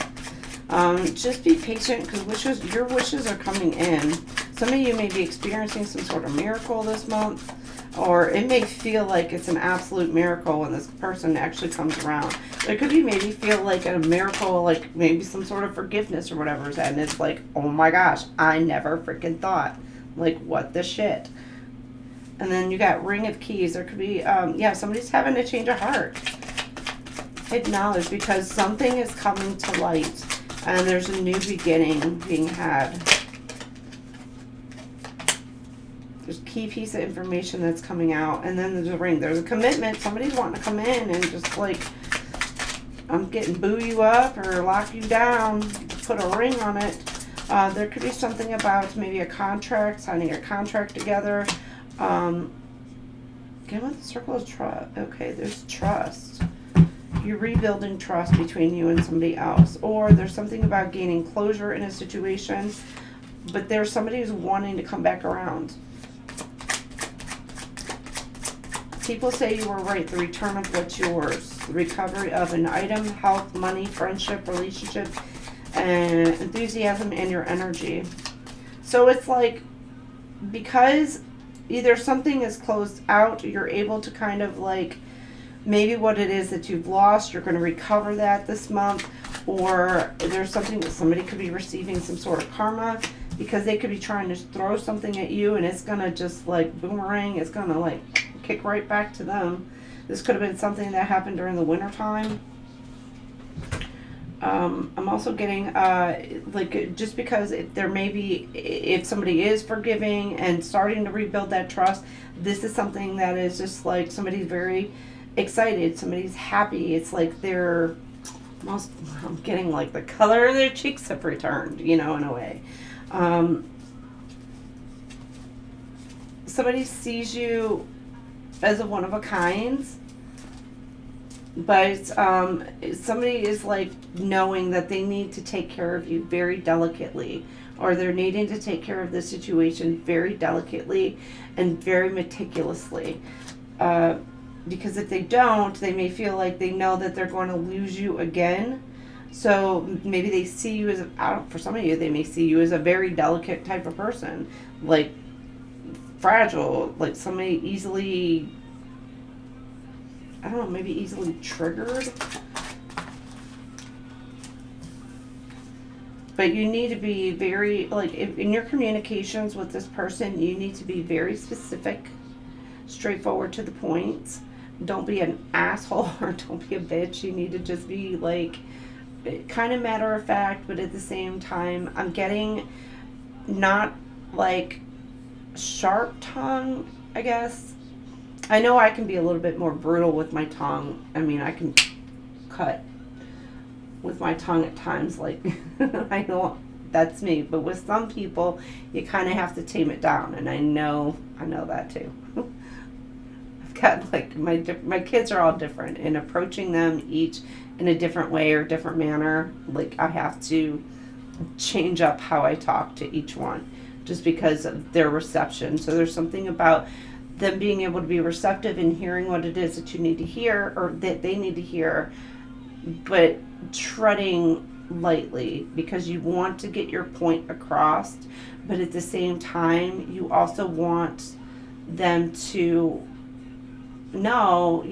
Just be patient because your wishes are coming in. Some of you may be experiencing some sort of miracle this month, or it may feel like it's an absolute miracle when this person actually comes around. It could be maybe feel like a miracle, like maybe some sort of forgiveness or whatever, and it's like, oh my gosh, I never freaking thought. Like, what the shit? And then you got Ring of Keys. There could be, somebody's having a change of heart. Acknowledge, because something is coming to light and there's a new beginning being had. There's a key piece of information that's coming out, and then there's a ring. There's a commitment. Somebody's wanting to come in and just like, I'm getting boo you up or lock you down, put a ring on it. There could be something about maybe a contract, signing a contract together. Get with the circle of trust. Okay, there's trust. You're rebuilding trust between you and somebody else. Or there's something about gaining closure in a situation, but there's somebody who's wanting to come back around. People say you were right. The return of what's yours. The recovery of an item, health, money, friendship, relationship, and enthusiasm and your energy. So it's like, because either something is closed out, you're able to kind of like, maybe what it is that you've lost, you're going to recover that this month, or there's something that somebody could be receiving some sort of karma, because they could be trying to throw something at you and it's going to just like boomerang, it's going to like kick right back to them. This could have been something that happened during the winter time. I'm also getting, like, just because there may be, if somebody is forgiving and starting to rebuild that trust, this is something that is just like somebody's very excited, somebody's happy. It's like I'm getting like the color of their cheeks have returned, in a way. Somebody sees you as a one of a kind. But somebody is like knowing that they need to take care of you very delicately, or they're needing to take care of the situation very delicately and very meticulously. Because if they don't, they may feel like they know that they're going to lose you again. So maybe they see you as, for some of you, they may see you as a very delicate type of person, like fragile, like somebody easily, I don't know, maybe easily triggered. But you need to be very, like, in your communications with this person, you need to be very specific, straightforward to the point. Don't be an asshole or don't be a bitch. You need to just be, like, kind of matter of fact, but at the same time, I'm getting not, like, sharp tongue, I guess. I know I can be a little bit more brutal with my tongue. I mean, I can cut with my tongue at times, like, I know that's me, but with some people, you kind of have to tame it down, and I know that too. I've got, like, my kids are all different, and approaching them each in a different way or different manner, like, I have to change up how I talk to each one, just because of their reception. So there's something about them being able to be receptive and hearing what it is that you need to hear, or that they need to hear, but treading lightly, because you want to get your point across, but at the same time, you also want them to know,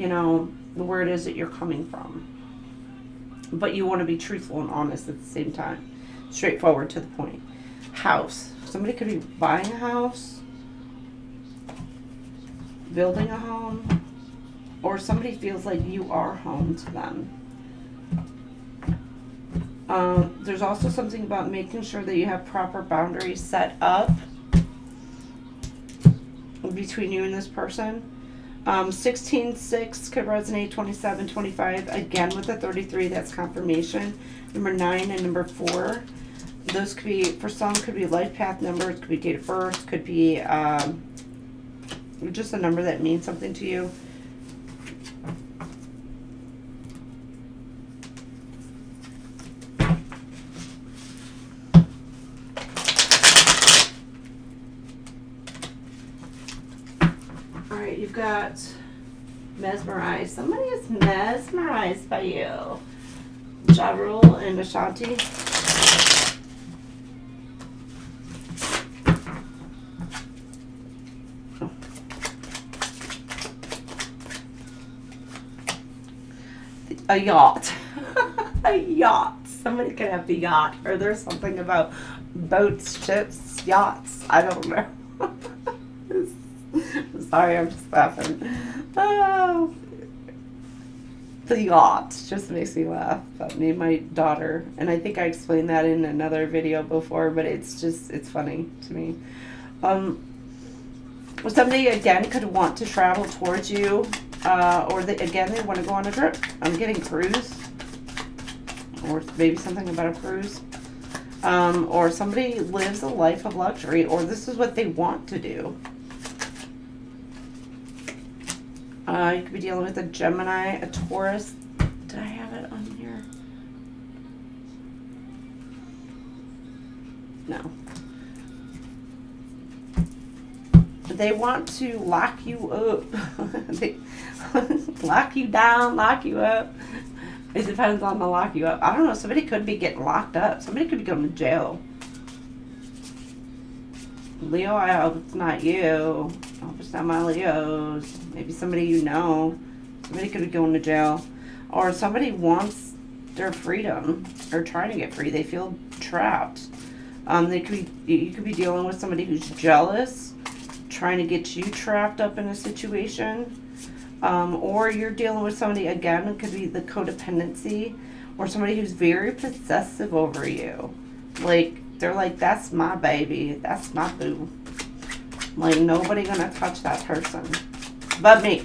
where it is that you're coming from. But you want to be truthful and honest at the same time. Straightforward to the point. House. Somebody could be buying a house, building a home, or somebody feels like you are home to them. There's also something about making sure that you have proper boundaries set up between you and this person. 16-6 could resonate, 27-25, again with the 33, that's confirmation. Number 9 and number 4, those could be, for some, could be life path numbers, could be date of birth, could be just a number that means something to you. Alright, you've got mesmerized. Somebody is mesmerized by you. Ja Rule and Ashanti. A yacht. A yacht. Somebody could have the yacht. Or there's something about boats, ships, yachts. I don't know. Sorry, I'm just laughing. Oh, the yacht just makes me laugh. About me and my daughter. And I think I explained that in another video before, but it's funny to me. Somebody, again, could want to travel towards you. Or they want to go on a trip. I'm getting cruise. Or maybe something about a cruise. Or somebody lives a life of luxury. Or this is what they want to do. You could be dealing with a Gemini, a Taurus. Did I have it on here? No. They want to lock you up. They lock you down, lock you up. It depends on the lock you up. I don't know. Somebody could be getting locked up. Somebody could be going to jail. Leo, I hope it's not you. I hope it's not my Leos. Maybe somebody you know. Somebody could be going to jail. Or somebody wants their freedom. Or trying to get free. They feel trapped. You could be dealing with somebody who's jealous. Trying to get you trapped up in a situation. Or you're dealing with somebody, again, it could be the codependency. Or somebody who's very possessive over you. Like, they're like, that's my baby. That's my boo. Like, nobody gonna touch that person. But me.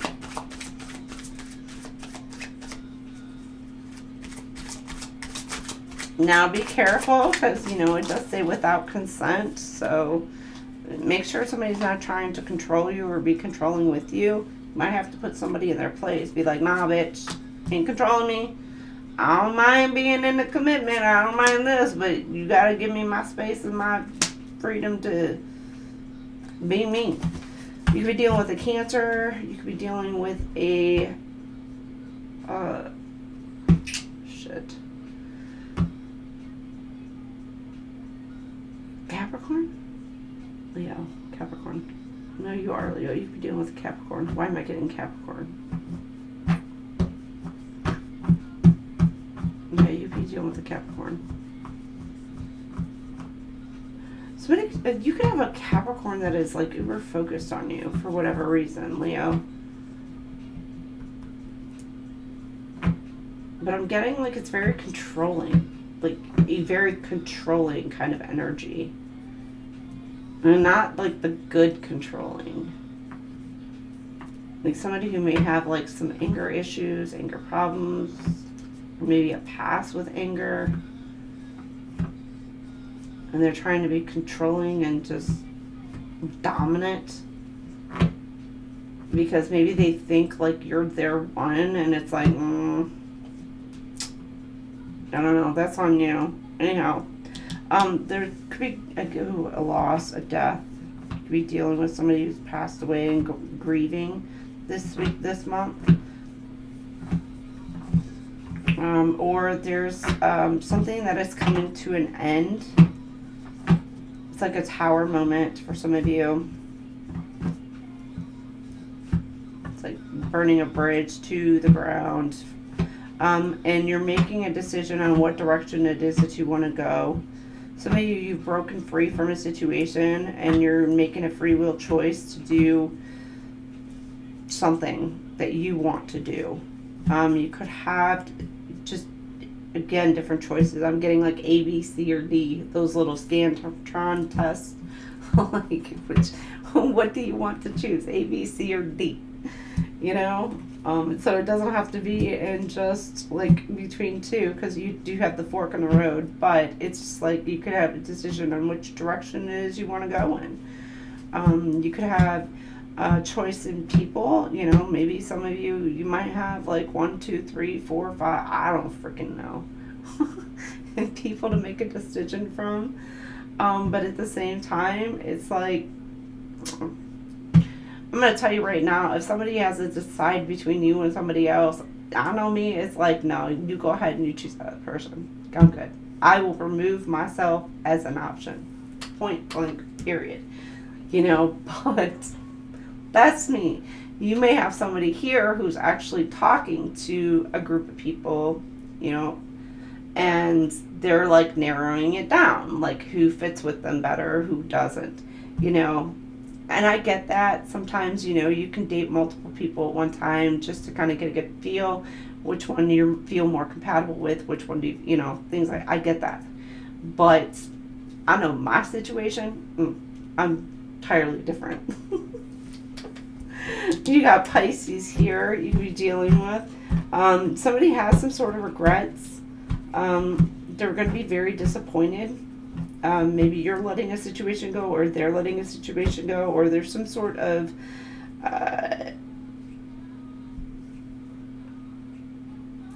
Now be careful, because, it does say without consent. So, make sure somebody's not trying to control you or be controlling with you. You might have to put somebody in their place. Be like, nah, bitch. Ain't controlling me. I don't mind being in the commitment. I don't mind this, but you gotta give me my space and my freedom to be me. You could be dealing with a Cancer. You could be dealing with a Capricorn? Leo. Capricorn. No, you are Leo. You could be dealing with a Capricorn. Why am I getting Capricorn? Yeah, you could be dealing with a Capricorn. You could have a Capricorn that is like uber focused on you for whatever reason, Leo. But I'm getting like it's very controlling. Like a very controlling kind of energy. And not like the good controlling. Like somebody who may have like some anger issues, anger problems, or maybe a past with anger. And they're trying to be controlling and just dominant. Because maybe they think like you're their one and it's like, I don't know, that's on you. Anyhow, there could be a loss, a death. You could be dealing with somebody who's passed away and grieving this week, this month. Or there's something that is coming to an end. It's like a tower moment for some of you. It's like burning a bridge to the ground. And you're making a decision on what direction it is that you want to go. Some of you've broken free from a situation and you're making a free will choice to do something that you want to do. You could have just again, different choices. I'm getting like A, B, C, or D, those little Scantron tests. Like, which, what do you want to choose, A, B, C, or D? You know? So it doesn't have to be in just like between two, because you do have the fork in the road, but it's just like you could have a decision on which direction it is you want to go in. You could have a choice in people, you know, maybe some of you might have like 1, 2, 3, 4, 5, I don't freaking know, and people to make a decision from. But at the same time, it's like, I'm going to tell you right now, if somebody has to decide between you and somebody else, I know me, it's like, no, you go ahead and you choose that person. I'm good. I will remove myself as an option. Point blank, period. You know, but that's me. You may have somebody here who's actually talking to a group of people, you know, and they're like narrowing it down, like who fits with them better, who doesn't, you know. And I get that. Sometimes, you know, you can date multiple people at one time just to kind of get a good feel, which one you feel more compatible with, which one do you, you know, things like, I get that. But I know my situation, I'm entirely different. You got Pisces here you could be dealing with. Somebody has some sort of regrets. They're going to be very disappointed. Maybe you're letting a situation go, or they're letting a situation go, or there's some sort of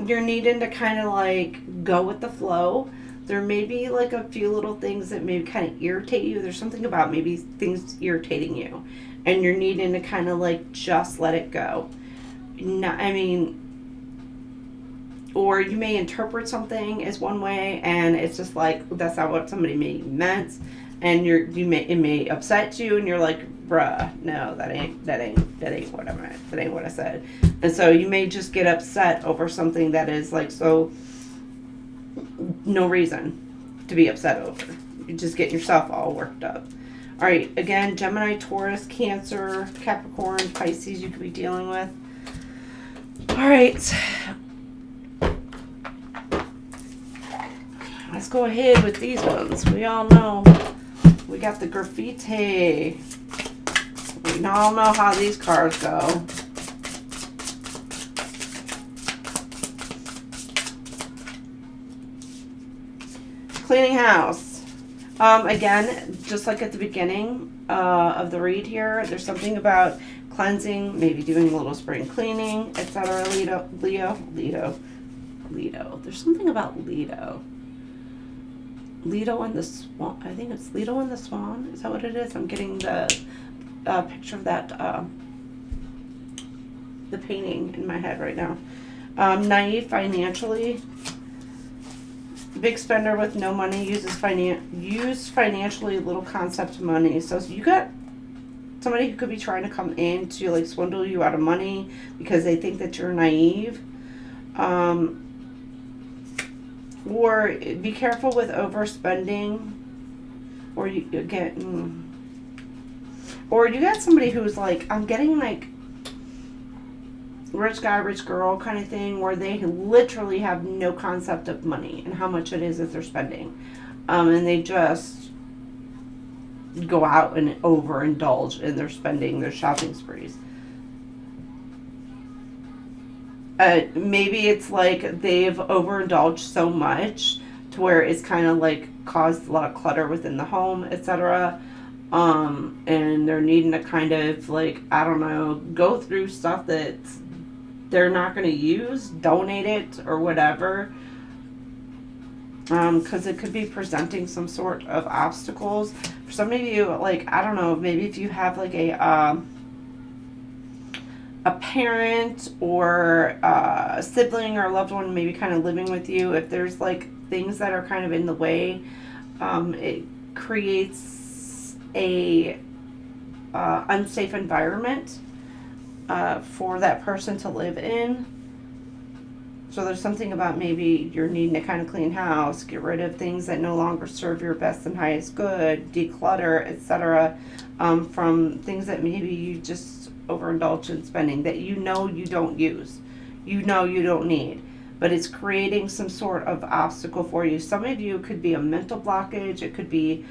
you're needing to kind of like go with the flow. There may be like a few little things that maybe kind of irritate you. There's something about maybe things irritating you, and you're needing to kind of like just let it go. Not, I mean, or you may interpret something as one way, and it's just like that's not what somebody may meant, and it may upset you, and you're like, bruh, no, that ain't what I meant. That ain't what I said. And so you may just get upset over something that is like so no reason to be upset over. You're just getting yourself all worked up. All right, again, Gemini, Taurus, Cancer, Capricorn, Pisces you could be dealing with. All right. Let's go ahead with these ones. We all know we got the graffiti. We all know how these cards go. Cleaning house. Again, just like at the beginning of the read here, there's something about cleansing, maybe doing a little spring cleaning, etc. Leo. There's something about Leo. Leto and the Swan. I think it's Leto and the Swan. Is that what it is? I'm getting the picture of that, the painting in my head right now. Naive financially. Big spender with no money. Used financially little concept of money. So you got somebody who could be trying to come in to like swindle you out of money because they think that you're naive. Or be careful with overspending, or you get, or you got somebody who's like, I'm getting like rich guy, rich girl kind of thing, where they literally have no concept of money and how much it is that they're spending, and they just go out and overindulge in their spending, their shopping sprees. Maybe it's like they've overindulged so much to where it's kind of like caused a lot of clutter within the home, etc. And they're needing to kind of like, I don't know, go through stuff that they're not going to use, donate it or whatever. Because it could be presenting some sort of obstacles. For some of you, like, I don't know, maybe if you have like a parent or a sibling or a loved one maybe kind of living with you, if there's like things that are kind of in the way, it creates a unsafe environment for that person to live in. So there's something about maybe you're needing to kind of clean house, get rid of things that no longer serve your best and highest good, declutter, etc. From things that maybe you just overindulge in spending that you know you don't use, you know you don't need. but it's creating some sort of obstacle for you. Some of you could be a mental blockage. It could be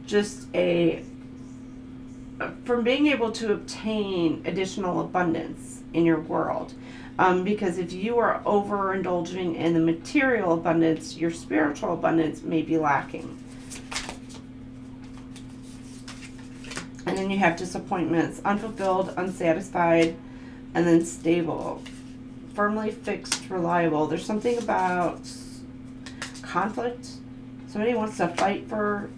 just from being able to obtain additional abundance in your world. Because if you are overindulging in the material abundance, your spiritual abundance may be lacking. And then you have disappointments, unfulfilled, unsatisfied, and then stable. Firmly fixed, reliable. There's something about conflict. Somebody wants to fight for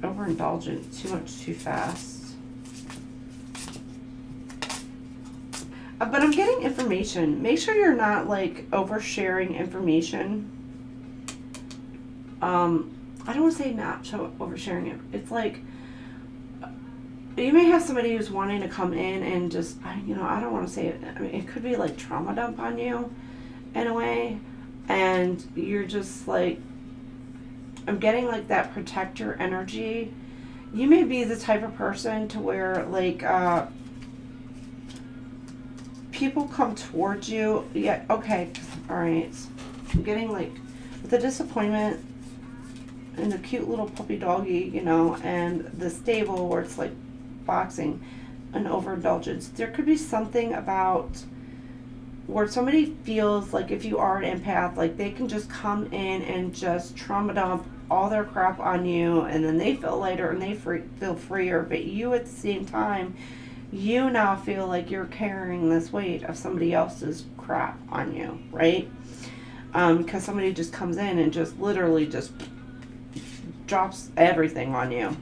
overindulgent, too much, too fast. But I'm getting information. Make sure you're not like oversharing information. I don't want to say not oversharing it. It's like you may have somebody who's wanting to come in and just, I don't want to say it. I mean, it could be like trauma dump on you in a way. And you're just like, I'm getting like that protector energy. You may be the type of person to where like, people come towards you. Yeah, okay, all right. I'm getting like the disappointment and the cute little puppy doggy, and the stable where it's like boxing and overindulgence. There could be something about where somebody feels like if you are an empath, like they can just come in and just trauma dump all their crap on you, and then they feel lighter and they feel freer. But you at the same time, you now feel like you're carrying this weight of somebody else's crap on you, right? Because somebody just comes in and just literally just drops everything on you.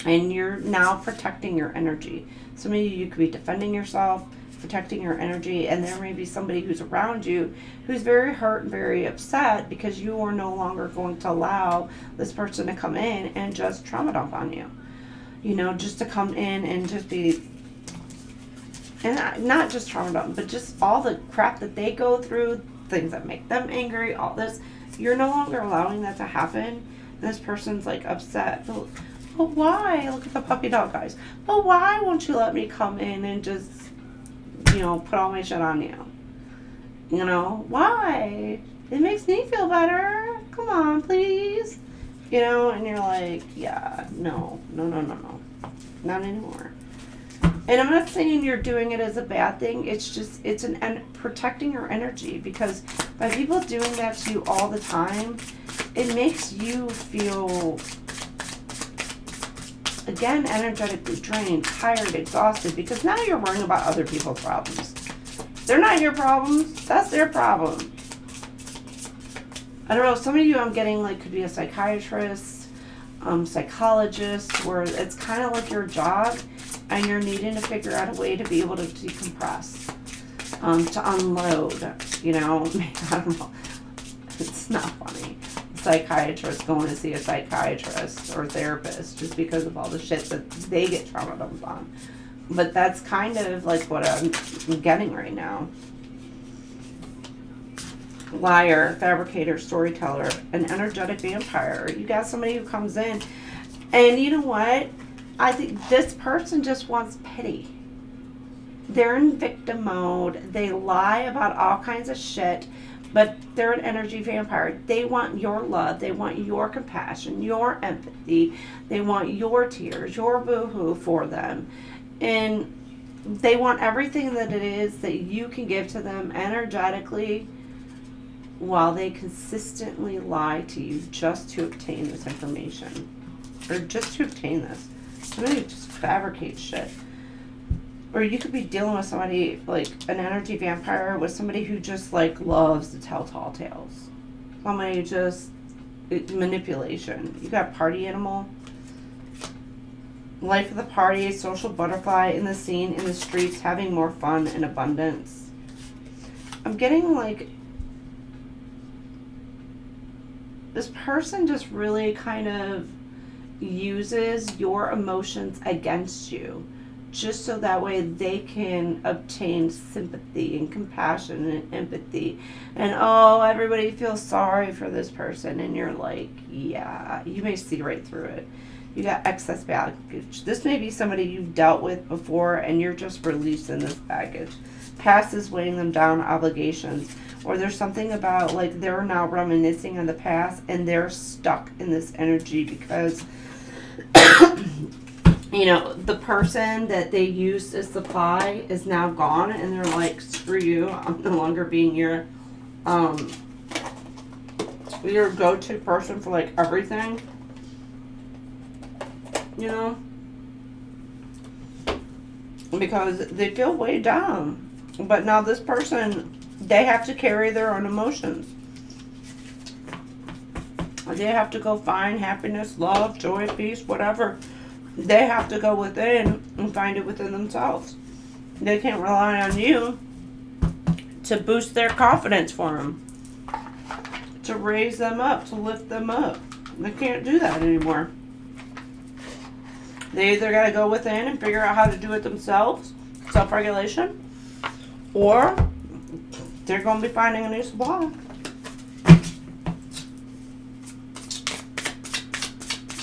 And you're now protecting your energy. Some of you could be defending yourself, protecting your energy, and there may be somebody who's around you who's very hurt and very upset because you are no longer going to allow this person to come in and just trauma dump on you. Just to come in and just be, and not just trauma dump, but just all the crap that they go through, things that make them angry, all this. You're no longer allowing that to happen. And this person's like upset. But why? Look at the puppy dog guys. But why won't you let me come in and just, put all my shit on you? Why? It makes me feel better. Come on, please. And you're like, yeah, no. Not anymore. And I'm not saying you're doing it as a bad thing. It's just, it's protecting your energy, because by people doing that to you all the time, it makes you feel, again, energetically drained, tired, exhausted, because now you're worrying about other people's problems. They're not your problems. That's their problem. I don't know, some of you I'm getting like could be a psychiatrist, psychologist, where it's kind of like your job and you're needing to figure out a way to be able to decompress, to unload, I don't know. It's not funny. A psychiatrist going to see a psychiatrist or therapist just because of all the shit that they get trauma dumped on. But that's kind of like what I'm getting right now. Liar, fabricator, storyteller, an energetic vampire. You got somebody who comes in, and you know what? I think this person just wants pity. They're in victim mode. They lie about all kinds of shit, but they're an energy vampire. They want your love. They want your compassion, your empathy. They want your tears, your boo-hoo for them. And they want everything that it is that you can give to them energetically, while they consistently lie to you just to obtain this information. Or just to obtain this. Somebody just fabricates shit. Or you could be dealing with somebody, like an energy vampire, with somebody who just like loves to tell tall tales. Somebody who just, manipulation. You got party animal. Life of the party, social butterfly in the scene, in the streets, having more fun and abundance. I'm getting like, this person just really kind of uses your emotions against you, just so that way they can obtain sympathy and compassion and empathy. And everybody feels sorry for this person. And you're like, yeah, you may see right through it. You got excess baggage. This may be somebody you've dealt with before and you're just releasing this baggage. Past is weighing them down, obligations. Or there's something about like they're now reminiscing on the past and they're stuck in this energy because you know, the person that they used as supply is now gone and they're like, screw you, I'm no longer being your go-to person for like everything. You know? Because they feel weighed down. But now this person, they have to carry their own emotions. They have to go find happiness, love, joy, peace, whatever. They have to go within and find it within themselves. They can't rely on you to boost their confidence for them. To raise them up, to lift them up. They can't do that anymore. They either got to go within and figure out how to do it themselves, self-regulation, or they're going to be finding a new supply.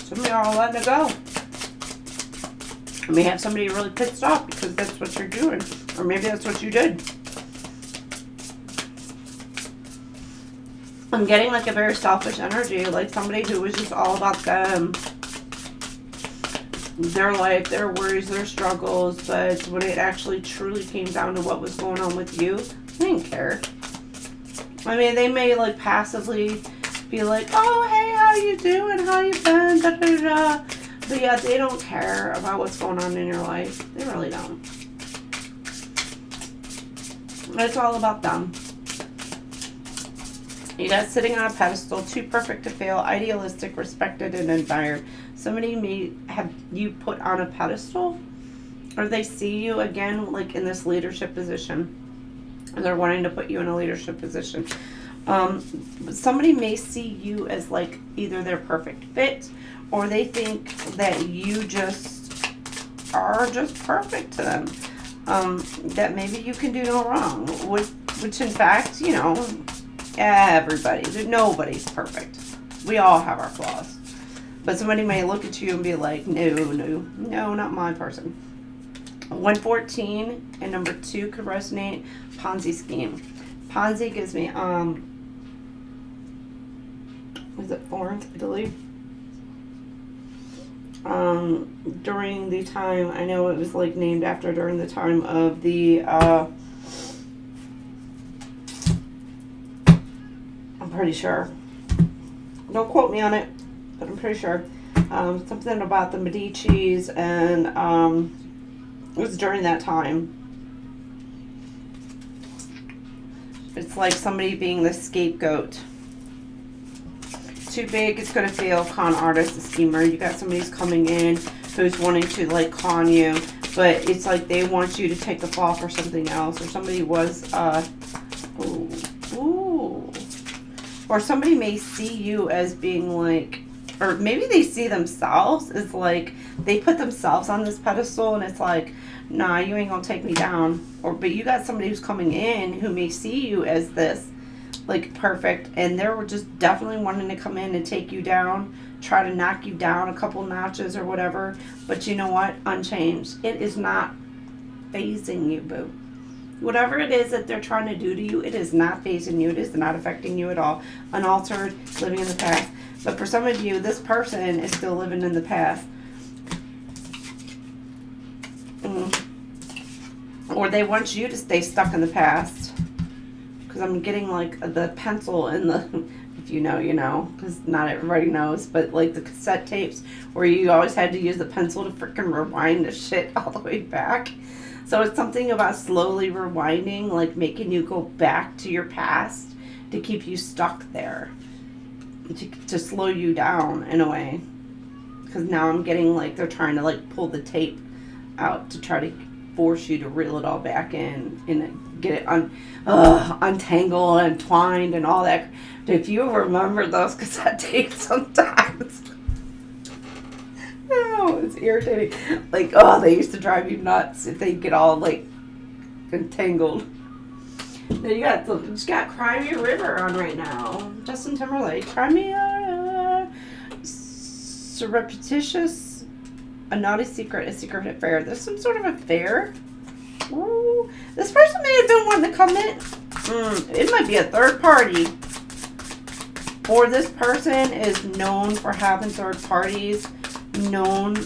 Some of y'all are letting it go. You may have somebody really pissed off because that's what you're doing, or maybe that's what you did. I'm getting like a very selfish energy, like somebody who was just all about them. Their life, their worries, their struggles, but when it actually truly came down to what was going on with you, they didn't care. I mean, they may like passively be like, oh, hey, how you doing? How you been? Da, da, da. But yeah, they don't care about what's going on in your life. They really don't. It's all about them. You guys sitting on a pedestal, too perfect to fail, idealistic, respected, and admired. Somebody may have you put on a pedestal, or they see you again like in this leadership position, and they're wanting to put you in a leadership position. Somebody may see you as like either their perfect fit, or they think that you just are just perfect to them. That maybe you can do no wrong, which in fact, you know, nobody's perfect. We all have our flaws. But somebody may look at you and be like, no, not my person. 114 and number 2 could resonate. Ponzi scheme. Ponzi gives me, is it Florence, Italy? During the time, I know it was like named after during the time of the, I'm pretty sure. Don't quote me on it, but I'm pretty sure. Something about the Medicis, and it was during that time. It's like somebody being the scapegoat. Too big, it's going to fail. Con artist, a schemer. You got somebody who's coming in who's wanting to like con you, but it's like they want you to take the fall for something else, or somebody was, or somebody may see you as being like, or maybe they see themselves as like, they put themselves on this pedestal and it's like, nah, you ain't gonna take me down. But you got somebody who's coming in who may see you as this, like, perfect, and they're just definitely wanting to come in and take you down, try to knock you down a couple notches or whatever. But you know what? Unchanged. It is not phasing you, boo. Whatever it is that they're trying to do to you, it is not phasing you. It is not affecting you at all. Unaltered, living in the past. But for some of you, this person is still living in the past. Or they want you to stay stuck in the past. Because I'm getting like the pencil in the, if you know, you know, because not everybody knows, but like the cassette tapes where you always had to use the pencil to freaking rewind the shit all the way back. So it's something about slowly rewinding, like making you go back to your past to keep you stuck there, to slow you down in a way. Because now I'm getting like they're trying to like pull the tape out to try to force you to reel it all back in and get it untangled and twined and all that. If you remember those cassette tapes sometimes, oh, it's irritating. Like, oh, they used to drive you nuts if they get all like entangled. Now you got Cry Me a River on right now. Justin Timberlake. Cry Me a Surreptitious A naughty secret, a secret affair. There's some sort of affair. Ooh. This person may have been wanting to come in. It might be a third party. Or this person is known for having third parties. Known.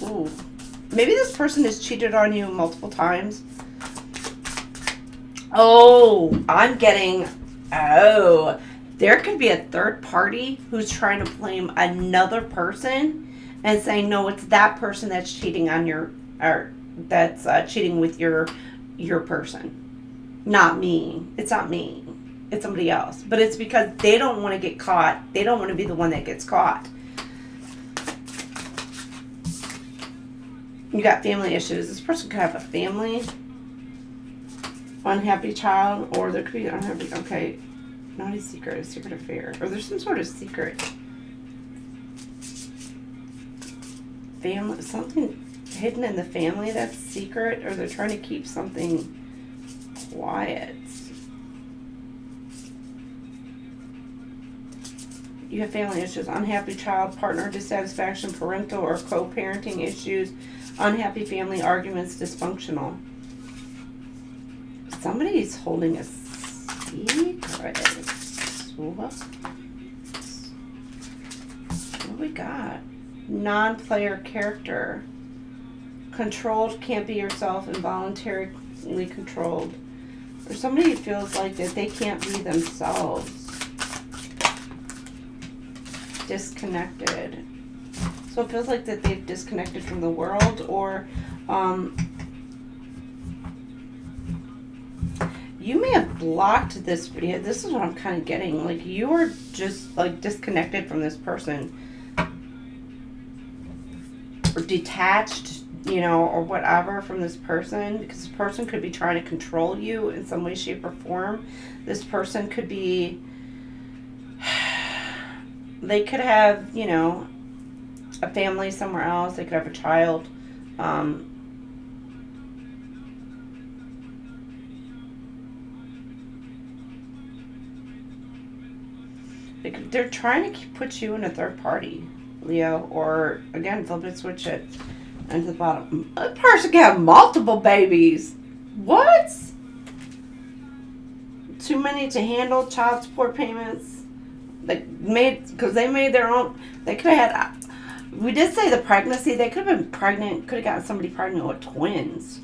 Ooh. Maybe this person has cheated on you multiple times. Oh, I'm getting... Oh, there could be a third party who's trying to blame another person and saying, no, it's that person that's cheating on your... Or that's cheating with your person. Not me. It's not me. It's somebody else. But it's because they don't want to get caught. They don't want to be the one that gets caught. You got family issues. This person could have a family. Unhappy child. Or there could be unhappy... Okay. Naughty secret. A secret affair. Or there's some sort of secret. Family. Something hidden in the family that's secret. Or they're trying to keep something quiet. You have family issues, unhappy child, partner dissatisfaction, parental or co-parenting issues, unhappy family arguments, dysfunctional. Somebody's holding a secret. What do we got? Non-player character. Controlled, can't be yourself, involuntarily controlled. Or somebody feels like that they can't be themselves. Disconnected. So it feels like that they've disconnected from the world, or you may have blocked this video. This is what I'm kind of getting. Like, you are just like disconnected from this person, or detached, you know, or whatever from this person, because this person could be trying to control you in some way, shape, or form. This person could be... They could have, you know, a family somewhere else. They could have a child. They're trying to put you in a third party, Leo. Or, again, flip it, switch it. And to the bottom. A person can have multiple babies. What? Too many to handle, child support payments. Because they made their own. They could have had. We did say the pregnancy. They could have been pregnant. Could have gotten somebody pregnant with twins,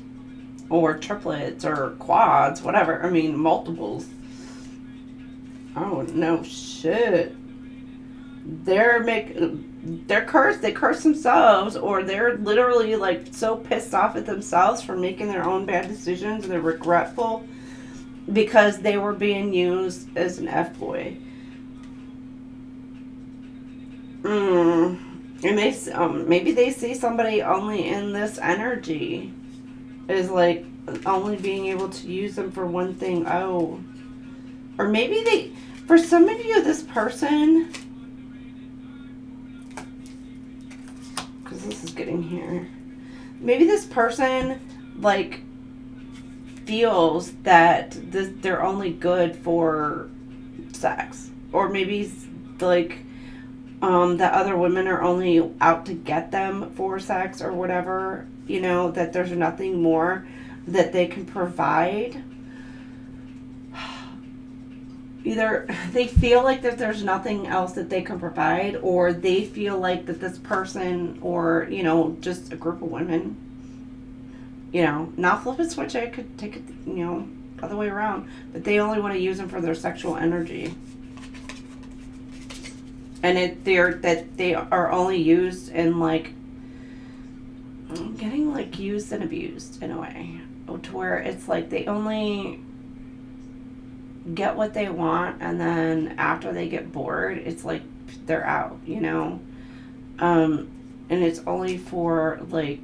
or triplets, or quads, whatever. I mean, multiples. Oh no, shit. They're cursed. They curse themselves, or they're literally like so pissed off at themselves for making their own bad decisions, and they're regretful because they were being used as an F-boy. And they maybe they see somebody only in this energy is like only being able to use them for one thing. Oh, or maybe they, for some of you, this person, because this is getting here, maybe this person like feels that they're only good for sex, or maybe like that other women are only out to get them for sex or whatever, you know, that there's nothing more that they can provide. Either they feel like that there's nothing else that they can provide, or they feel like that this person, or, you know, just a group of women, you know, not flip it, switch it, could take it, you know, other way around, but they only want to use them for their sexual energy. And they are only used in like getting like used and abused in a way, to where it's like they only get what they want, and then after they get bored, it's like they're out, you know. And it's only for like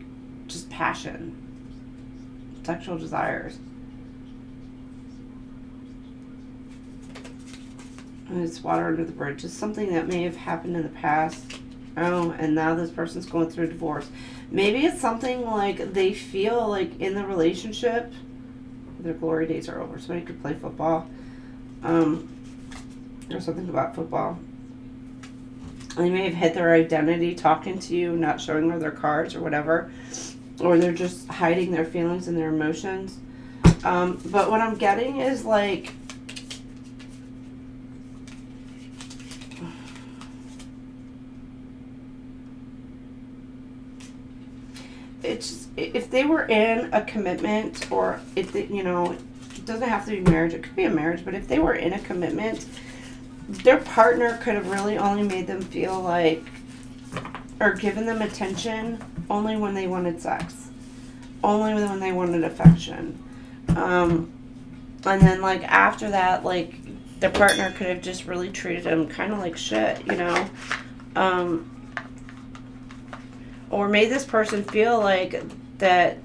just passion, sexual desires. And it's water under the bridge. It's something that may have happened in the past. Oh, and now this person's going through a divorce. Maybe it's something like they feel like in the relationship, their glory days are over. Somebody could play football. Or something about football. They may have hid their identity talking to you, not showing her their cards or whatever. Or they're just hiding their feelings and their emotions. But what I'm getting is like, it's, if they were in a commitment, or if they, you know, it doesn't have to be marriage, it could be a marriage, but if they were in a commitment, their partner could have really only made them feel like, or given them attention only when they wanted sex, only when they wanted affection. And then like after that, like their partner could have just really treated them kind of like shit, you know. Or made this person feel like that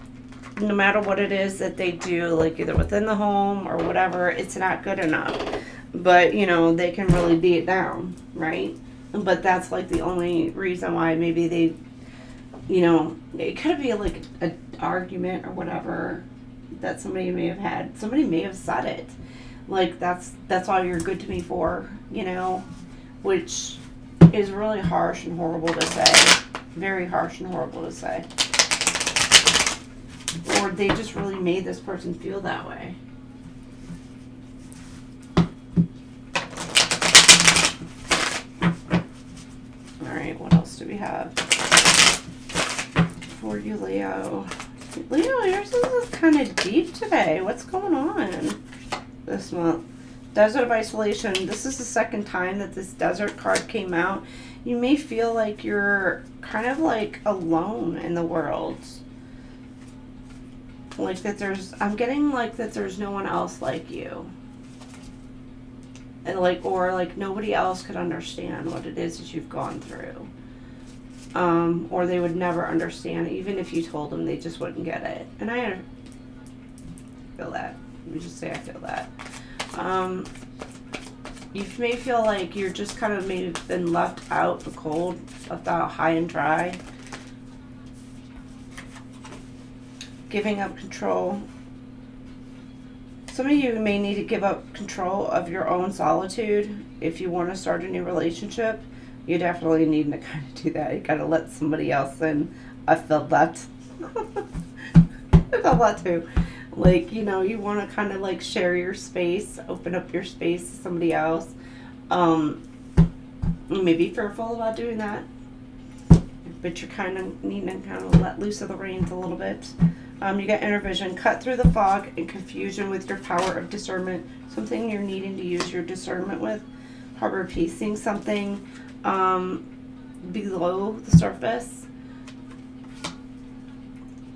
no matter what it is that they do, like either within the home or whatever, it's not good enough. But, you know, they can really beat it down, right? But that's like the only reason why maybe they, you know, it could be like an argument or whatever that somebody may have had. Somebody may have said it. Like, that's all you're good to me for, you know, which is really harsh and horrible to say. Very harsh and horrible to say. Or they just really made this person feel that way. Alright, what else do we have for you, Leo? Leo, yours is kind of deep today. What's going on this month? Desert of Isolation. This is the second time that this desert card came out. You may feel like you're kind of like alone in the world. Like that there's, I'm getting like that there's no one else like you. And like, or like nobody else could understand what it is that you've gone through. Or they would never understand. Even if you told them, they just wouldn't get it. And I feel that. Let me just say I feel that. You may feel like you're just kind of maybe been left out in the cold, left out high and dry. Giving up control. Some of you may need to give up control of your own solitude if you want to start a new relationship. You definitely need to kind of do that. You got to let somebody else in. I felt that. I felt that too. Like, you know, you want to kind of like share your space, open up your space to somebody else. You may be fearful about doing that, but you're kind of needing to kind of let loose of the reins a little bit. You got inner vision. Cut through the fog and confusion with your power of discernment. Something you're needing to use your discernment with. Harbor peace. Seeing something below the surface.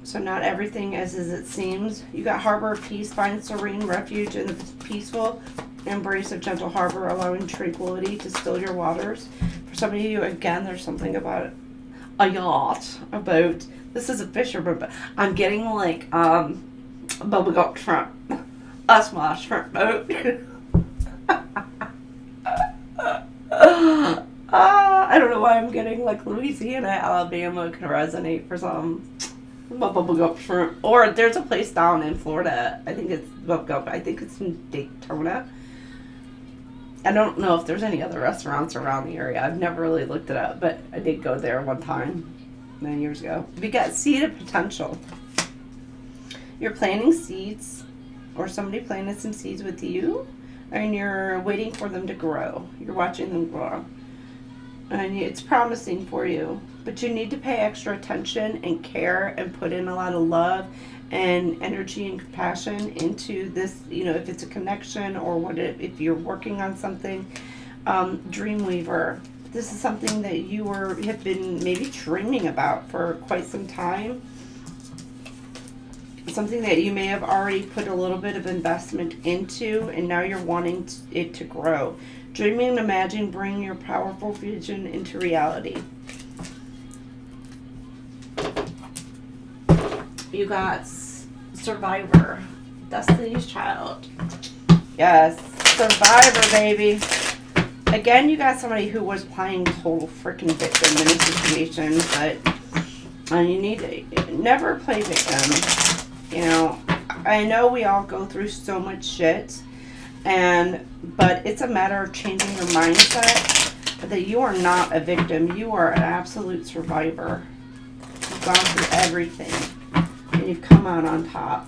So not everything is as it seems. You got harbor peace. Find serene refuge in the peaceful embrace of gentle harbor, allowing tranquility to still your waters. For some of you, again, there's something about a yacht. About, this is a fisherman, but I'm getting like bubblegum shrimp. A small shrimp boat. I don't know why I'm getting like Louisiana, Alabama can resonate for some. Bubblegum shrimp. Or there's a place down in Florida. I think it's bubblegum. I think it's in Daytona. I don't know if there's any other restaurants around the area. I've never really looked it up, but I did go there one time many years ago. We got seed of potential. You're planting seeds, or somebody planted some seeds with you, and you're waiting for them to grow. You're watching them grow. And it's promising for you, but you need to pay extra attention and care and put in a lot of love and energy and compassion into this, you know, if it's a connection or what if you're working on something. Dreamweaver, this is something that you have been maybe dreaming about for quite some time. Something that you may have already put a little bit of investment into, and now you're wanting it to grow. Dreaming and imagining, bring your powerful vision into reality. You got Survivor, Destiny's Child. Yes, Survivor, baby. Again, you got somebody who was playing total freaking victim in a situation, but you need to never play victim. You know, I know we all go through so much shit, but it's a matter of changing your mindset. that you are not a victim. You are an absolute survivor. You've gone through everything, and you've come out on top.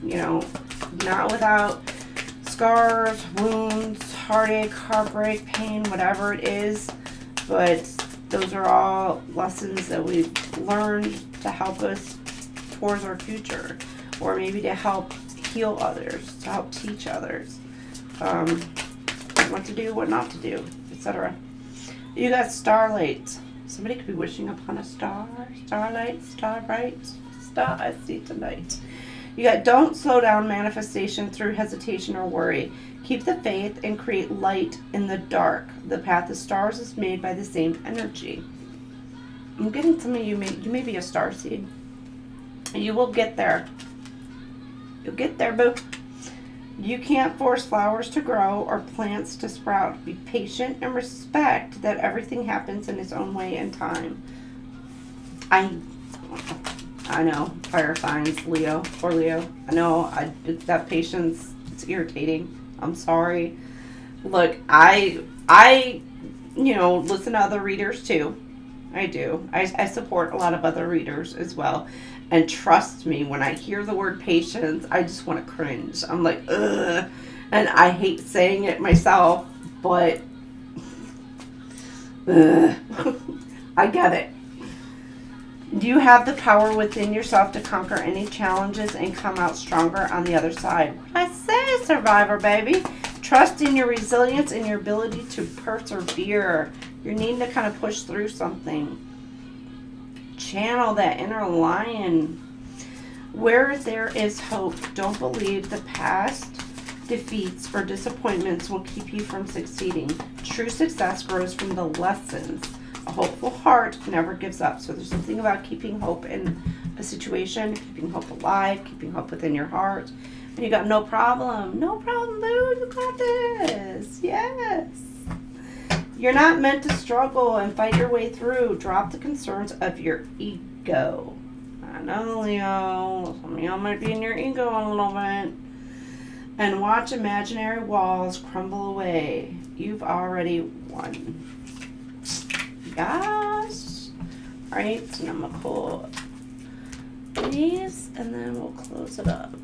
You know, not without scars, wounds, heartache, heartbreak, pain, whatever it is. But those are all lessons that we've learned to help us towards our future, or maybe to help heal others, to help teach others what to do, what not to do, etc. You got starlight. Somebody could be wishing upon a star, starlight, starbright, star I see tonight. You got don't slow down manifestation through hesitation or worry. Keep the faith and create light in the dark. The path of stars is made by the same energy. I'm getting some of you may be a star seed. You will get there. You'll get there, boo. You can't force flowers to grow or plants to sprout. Be patient and respect that everything happens in its own way and time. I know, fire signs, Leo or Leo. I know that patience, it's irritating. I'm sorry. Look, I listen to other readers too. I do. I support a lot of other readers as well. And trust me, when I hear the word patience, I just want to cringe. I'm like, ugh. And I hate saying it myself, but I get it. You have the power within yourself to conquer any challenges and come out stronger on the other side. I say, survivor, baby. Trust in your resilience and your ability to persevere. You're needing to kind of push through something. Channel that inner lion. Where there is hope, don't believe the past defeats or disappointments will keep you from succeeding. True success grows from the lessons. A hopeful heart never gives up. So there's something about keeping hope in a situation, keeping hope alive, keeping hope within your heart. And you got no problem. No problem, boo. You got this. Yes. You're not meant to struggle and fight your way through. Drop the concerns of your ego. I know, Leo. Some of y'all might be in your ego a little bit. And watch imaginary walls crumble away. You've already won. Gosh. Alright, so now I'm going to pull these and then we'll close it up.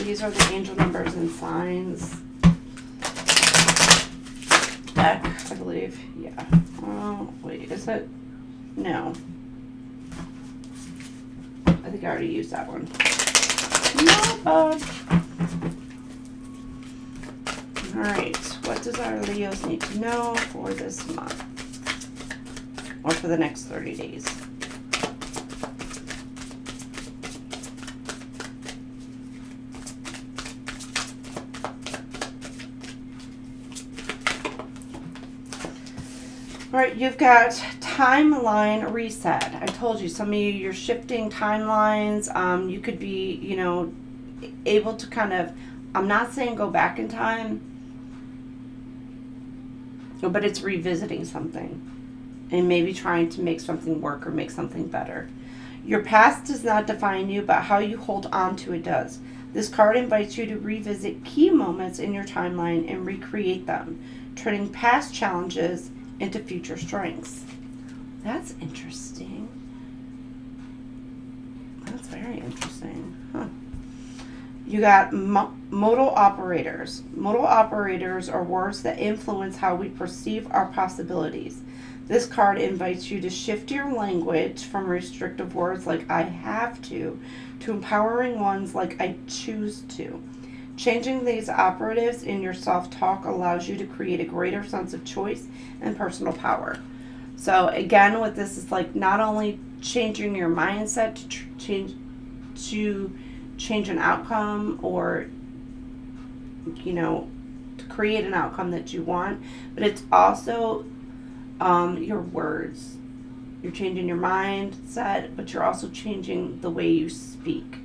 These are the angel numbers and signs deck, I believe. Yeah. Oh, wait, is it? No. I think I already used that one. No, Alright, what does our Leos need to know for this month? Or for the next 30 days? All right, you've got timeline reset. I told you, some of you, you're shifting timelines. You could be, able to kind of, I'm not saying go back in time, but it's revisiting something and maybe trying to make something work or make something better. Your past does not define you, but how you hold on to it does. This card invites you to revisit key moments in your timeline and recreate them, turning past challenges into future strengths. That's interesting. That's very interesting. Huh. You got modal operators. Modal operators are words that influence how we perceive our possibilities. This card invites you to shift your language from restrictive words like I have to empowering ones like I choose to. Changing these operatives in your self-talk allows you to create a greater sense of choice and personal power. So again, with this, it's like not only changing your mindset to change an outcome or, to create an outcome that you want, but it's also your words. You're changing your mindset, but you're also changing the way you speak.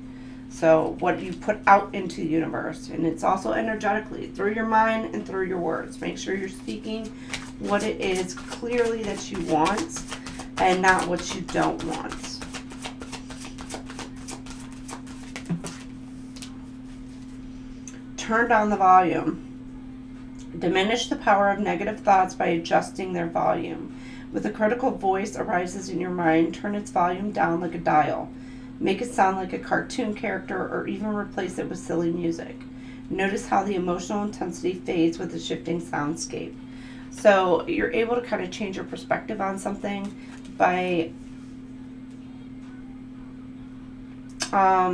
So what you put out into the universe, and it's also energetically through your mind and through your words. Make sure you're speaking what it is clearly that you want and not what you don't want. turn down the volume. Diminish the power of negative thoughts by adjusting their volume. With a critical voice arises in your mind, turn its volume down like a dial. Make it sound like a cartoon character or even replace it with silly music. Notice how the emotional intensity fades with the shifting soundscape. So you're able to kind of change your perspective on something by I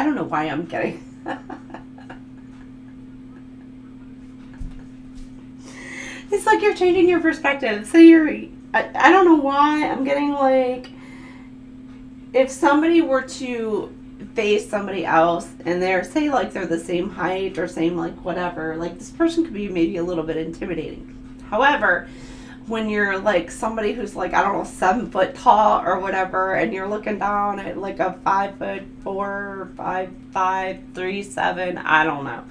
don't know why I'm getting it's like you're changing your perspective. So I don't know why I'm getting like, if somebody were to face somebody else and they're, say, like they're the same height or same like whatever, like this person could be maybe a little bit intimidating. However, when you're like somebody who's like, I don't know, 7 foot tall or whatever, and you're looking down at like a 5'4", 5'5", 3'7", I don't know.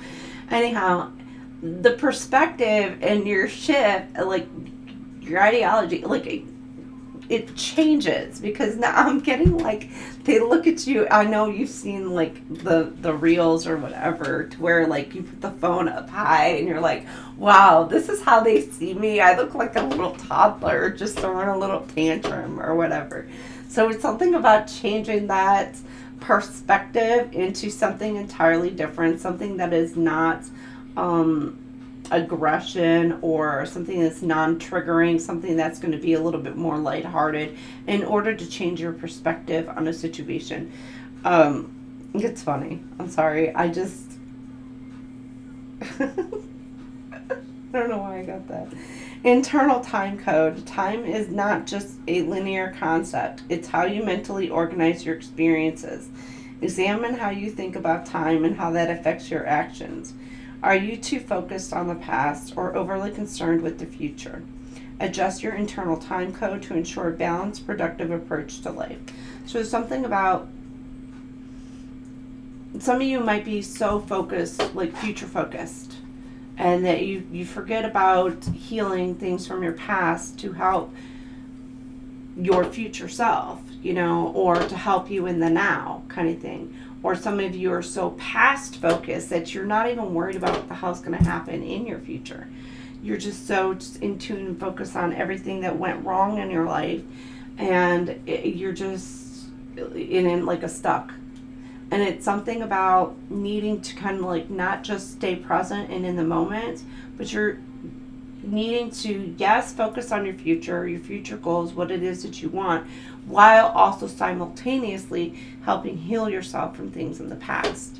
Anyhow, the perspective and your shift, like your ideology, like it changes, because now I'm getting like, they look at you. I know you've seen like the reels or whatever, to where like you put the phone up high and you're like, wow, this is how they see me. I look like a little toddler just throwing a little tantrum or whatever. So it's something about changing that perspective into something entirely different, something that is not aggression, or something that's non-triggering, something that's going to be a little bit more lighthearted, in order to change your perspective on a situation. It's funny. I'm sorry. I just I don't know why I got that. Internal time code. Time is not just a linear concept. It's how you mentally organize your experiences. Examine how you think about time and how that affects your actions. Are you too focused on the past or overly concerned with the future? Adjust your internal time code to ensure a balanced, productive approach to life. So there's something about, some of you might be so focused, like future focused, and that you forget about healing things from your past to help your future self, or to help you in the now kind of thing. Or some of you are so past focused that you're not even worried about what the hell's going to happen in your future. You're just in tune and focused on everything that went wrong in your life, and you're just in like a stuck. And it's something about needing to kind of like not just stay present and in the moment, but you're needing to, yes, focus on your future goals, what it is that you want, while also simultaneously helping heal yourself from things in the past.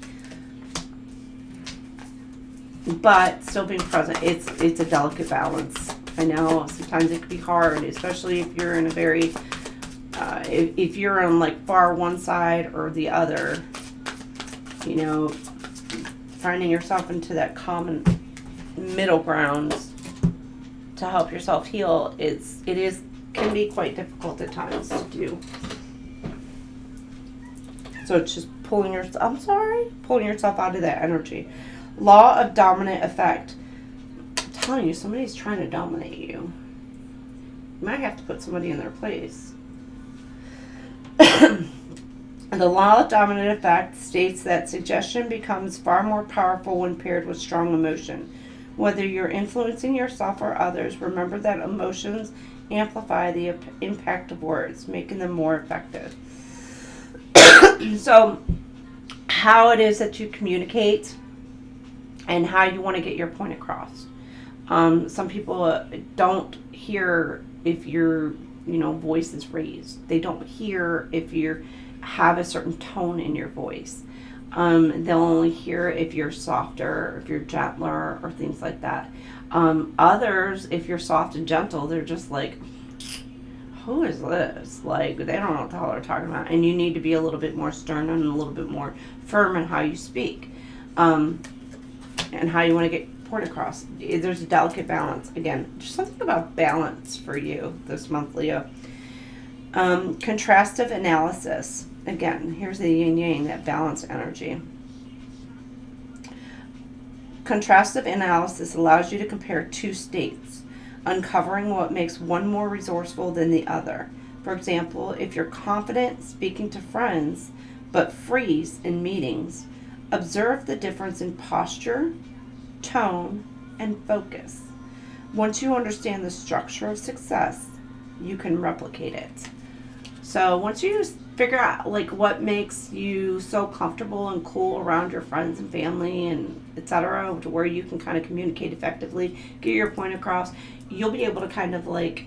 But still being present, it's a delicate balance. I know sometimes it can be hard, especially if you're in a very, if you're on like far one side or the other, finding yourself into that common middle ground to help yourself heal, can be quite difficult at times to do. So it's just pulling yourself out of that energy. Law of dominant effect. I'm telling you, somebody's trying to dominate you. You might have to put somebody in their place. The law of dominant effect states that suggestion becomes far more powerful when paired with strong emotion. Whether you're influencing yourself or others, remember that emotions amplify the impact of words, making them more effective. So, how it is that you communicate and how you want to get your point across. Some people don't hear if your voice is raised. They don't hear if you have a certain tone in your voice. They'll only hear if you're softer, or if you're gentler, or things like that. Others, if you're soft and gentle, they're just like, who is this? Like, they don't know what the hell they're talking about. And you need to be a little bit more stern and a little bit more firm in how you speak, and how you want to get point across. There's a delicate balance. Again, there's something about balance for you this month, Leo. Contrastive analysis. Again, here's the yin yang, that balance energy. Contrastive analysis allows you to compare two states, uncovering what makes one more resourceful than the other. For example, if you're confident speaking to friends, but freeze in meetings, Observe the difference in posture, tone, and focus. Once you understand the structure of success, you can replicate it. So once you figure out like what makes you so comfortable and cool around your friends and family and etc., to where you can kind of communicate effectively, get your point across, you'll be able to kind of like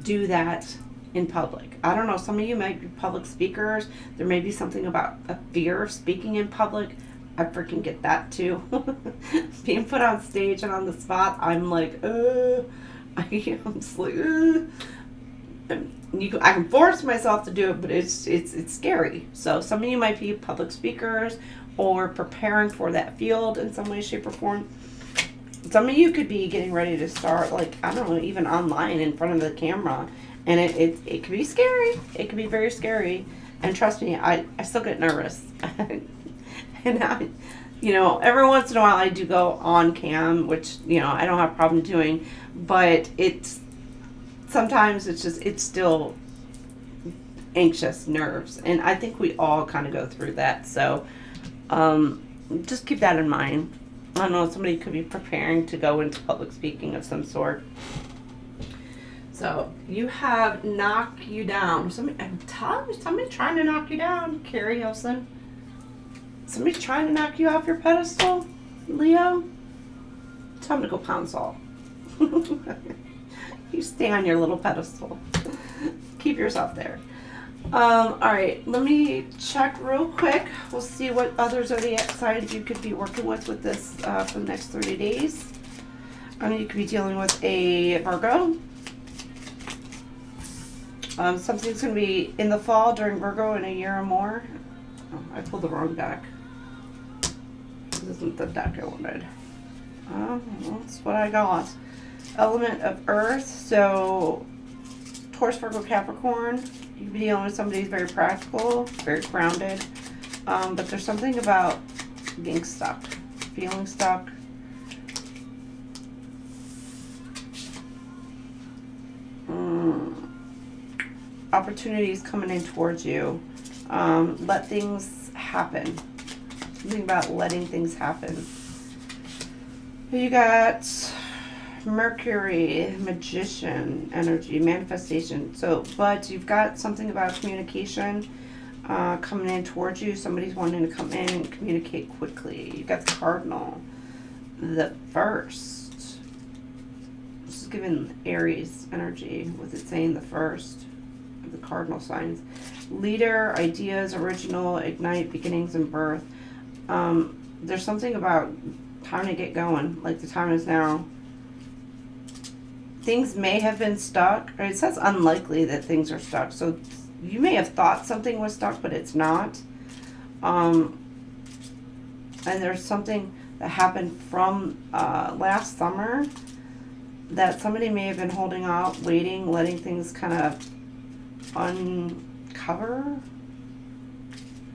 do that in public. I don't know, some of you might be public speakers. There may be something about a fear of speaking in public. I freaking get that too. Being put on stage and on the spot, I'm like, I'm just like, I can force myself to do it, but it's scary. So some of you might be public speakers or preparing for that field in some way, shape, or form. Some of you could be getting ready to start, like, I don't know, even online in front of the camera. And it can be scary. It can be very scary. And trust me, I still get nervous. And every once in a while I do go on cam, which, I don't have a problem doing. But sometimes it's still anxious nerves. And I think we all kind of go through that. So just keep that in mind. I don't know, somebody could be preparing to go into public speaking of some sort. So you have knock you down. Somebody trying to knock you down, Carrie Hilson. Somebody trying to knock you off your pedestal, Leo. Tell them to go pound salt. You stay on your little pedestal. Keep yourself there. All right, let me check real quick. We'll see what other zodiac signs you could be working with this for the next 30 days. I know you could be dealing with a Virgo. Something's going to be in the fall during Virgo in a year or more. Oh, I pulled the wrong deck. This isn't the deck I wanted. Well, that's what I got. Element of Earth. So, Taurus, Virgo, Capricorn. You could be dealing with somebody who's very practical, very grounded. But there's something about being stuck, feeling stuck. Opportunities coming in towards you. Let things happen. Something about letting things happen. You got Mercury, Magician energy, manifestation. So, but you've got something about communication coming in towards you. Somebody's wanting to come in and communicate quickly. You've got the Cardinal, the first. This is giving Aries energy with it saying the first of the cardinal signs. Leader, ideas, original, ignite, beginnings, and birth. There's something about time to get going. Like the time is now. Things may have been stuck. Or it says unlikely that things are stuck. So you may have thought something was stuck, but it's not. And there's something that happened from last summer that somebody may have been holding out, waiting, letting things kind of uncover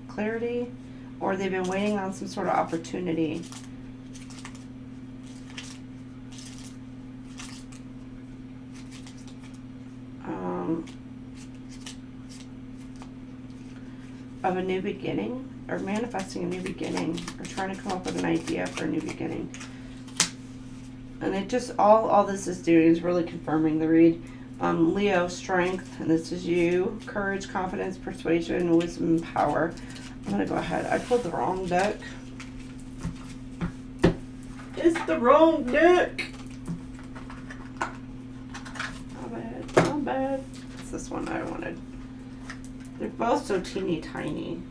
clarity, or they've been waiting on some sort of opportunity. Of a new beginning, or manifesting a new beginning, or trying to come up with an idea for a new beginning. And it just, all this is doing is really confirming the read. Leo, strength, and this is you. Courage, confidence, persuasion, wisdom, power. I'm going to go ahead. I pulled the wrong deck. It's the wrong deck. Not bad. It's this one I wanted. They're both so teeny tiny.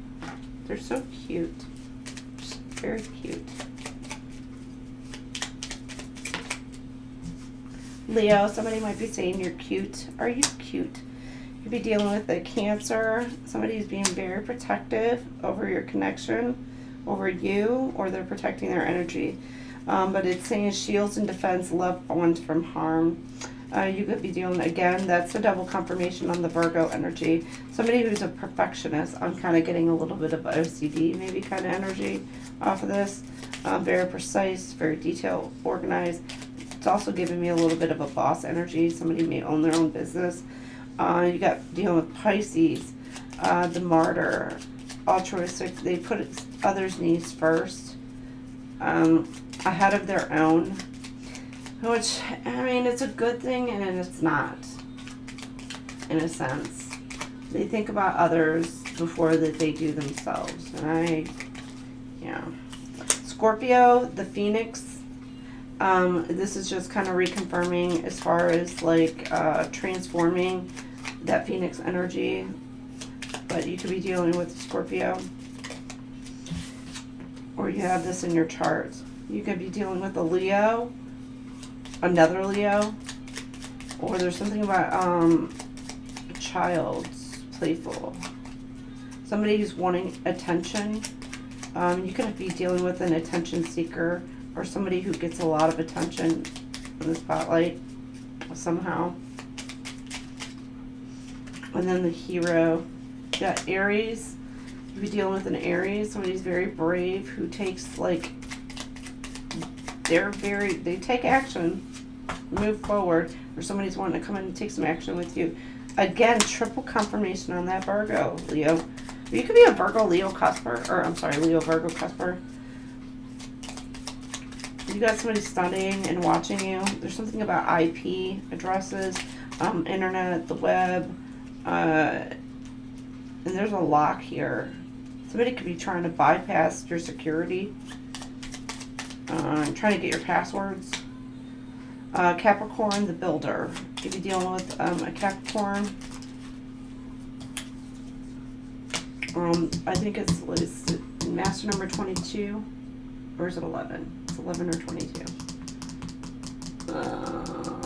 They're so cute. Just very cute. Leo, somebody might be saying you're cute. Are you cute? You could be dealing with a Cancer. Somebody who's being very protective over your connection, over you, or they're protecting their energy. But it's saying shields and defense, love ones from harm. You could be dealing, again, that's a double confirmation on the Virgo energy. Somebody who's a perfectionist. I'm kind of getting a little bit of OCD maybe kind of energy off of this. Very precise, very detailed, organized. It's also giving me a little bit of a boss energy. Somebody may own their own business. You got dealing with Pisces, the martyr, altruistic. They put others' needs first, ahead of their own. Which, I mean, it's a good thing and it's not, in a sense. They think about others before that they do themselves. And yeah. Scorpio, the Phoenix. This is just kind of reconfirming as far as like transforming that Phoenix energy. But you could be dealing with Scorpio. Or you have this in your chart. You could be dealing with a Leo, another Leo, or there's something about a child's playful. Somebody who's wanting attention. You could be dealing with an attention seeker or somebody who gets a lot of attention in the spotlight somehow. And then the hero. You got Aries. You could be dealing with an Aries, somebody who's very brave, who takes like, they take action, move forward, or somebody's wanting to come in and take some action with you. Again, triple confirmation on that Virgo, Leo. You could be a Virgo, Leo, Cusper, or I'm sorry, Leo, Virgo, Cusper. You got somebody studying and watching you. There's something about IP addresses, internet, the web, and there's a lock here. Somebody could be trying to bypass your security, trying to get your passwords. Capricorn, the builder. If you're dealing with a Capricorn, I think it's master number 22, or is it 11? It's 11 or 22.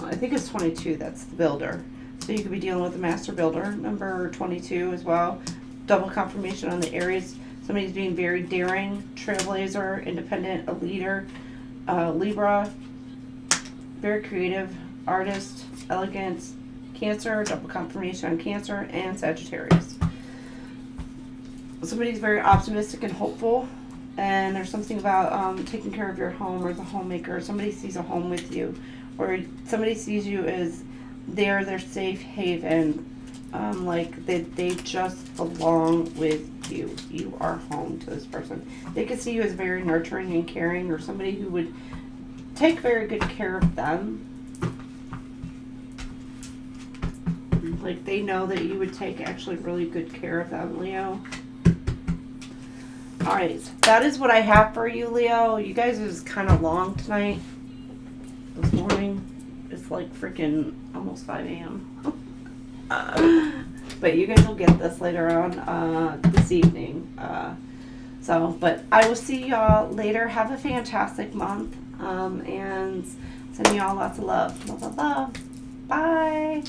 I think it's 22. That's the builder. So you could be dealing with a master builder, number 22 as well. Double confirmation on the Aries. Somebody's being very daring, trailblazer, independent, a leader, Libra, very creative, artist, elegant, Cancer, double confirmation on Cancer, and Sagittarius. Somebody's very optimistic and hopeful, and there's something about taking care of your home or the homemaker. Somebody sees a home with you, or somebody sees you as their safe haven, like they just belong with you. You are home to this person. They could see you as very nurturing and caring, or somebody who would take very good care of them. Like they know that you would take actually really good care of them, Leo. Alright, so that is what I have for you, Leo. You guys is kind of long tonight. This morning. It's like freaking almost 5 a.m. But you guys will get this later on this evening. But I will see y'all later. Have a fantastic month. And sending y'all lots of love. Love, love, love. Bye.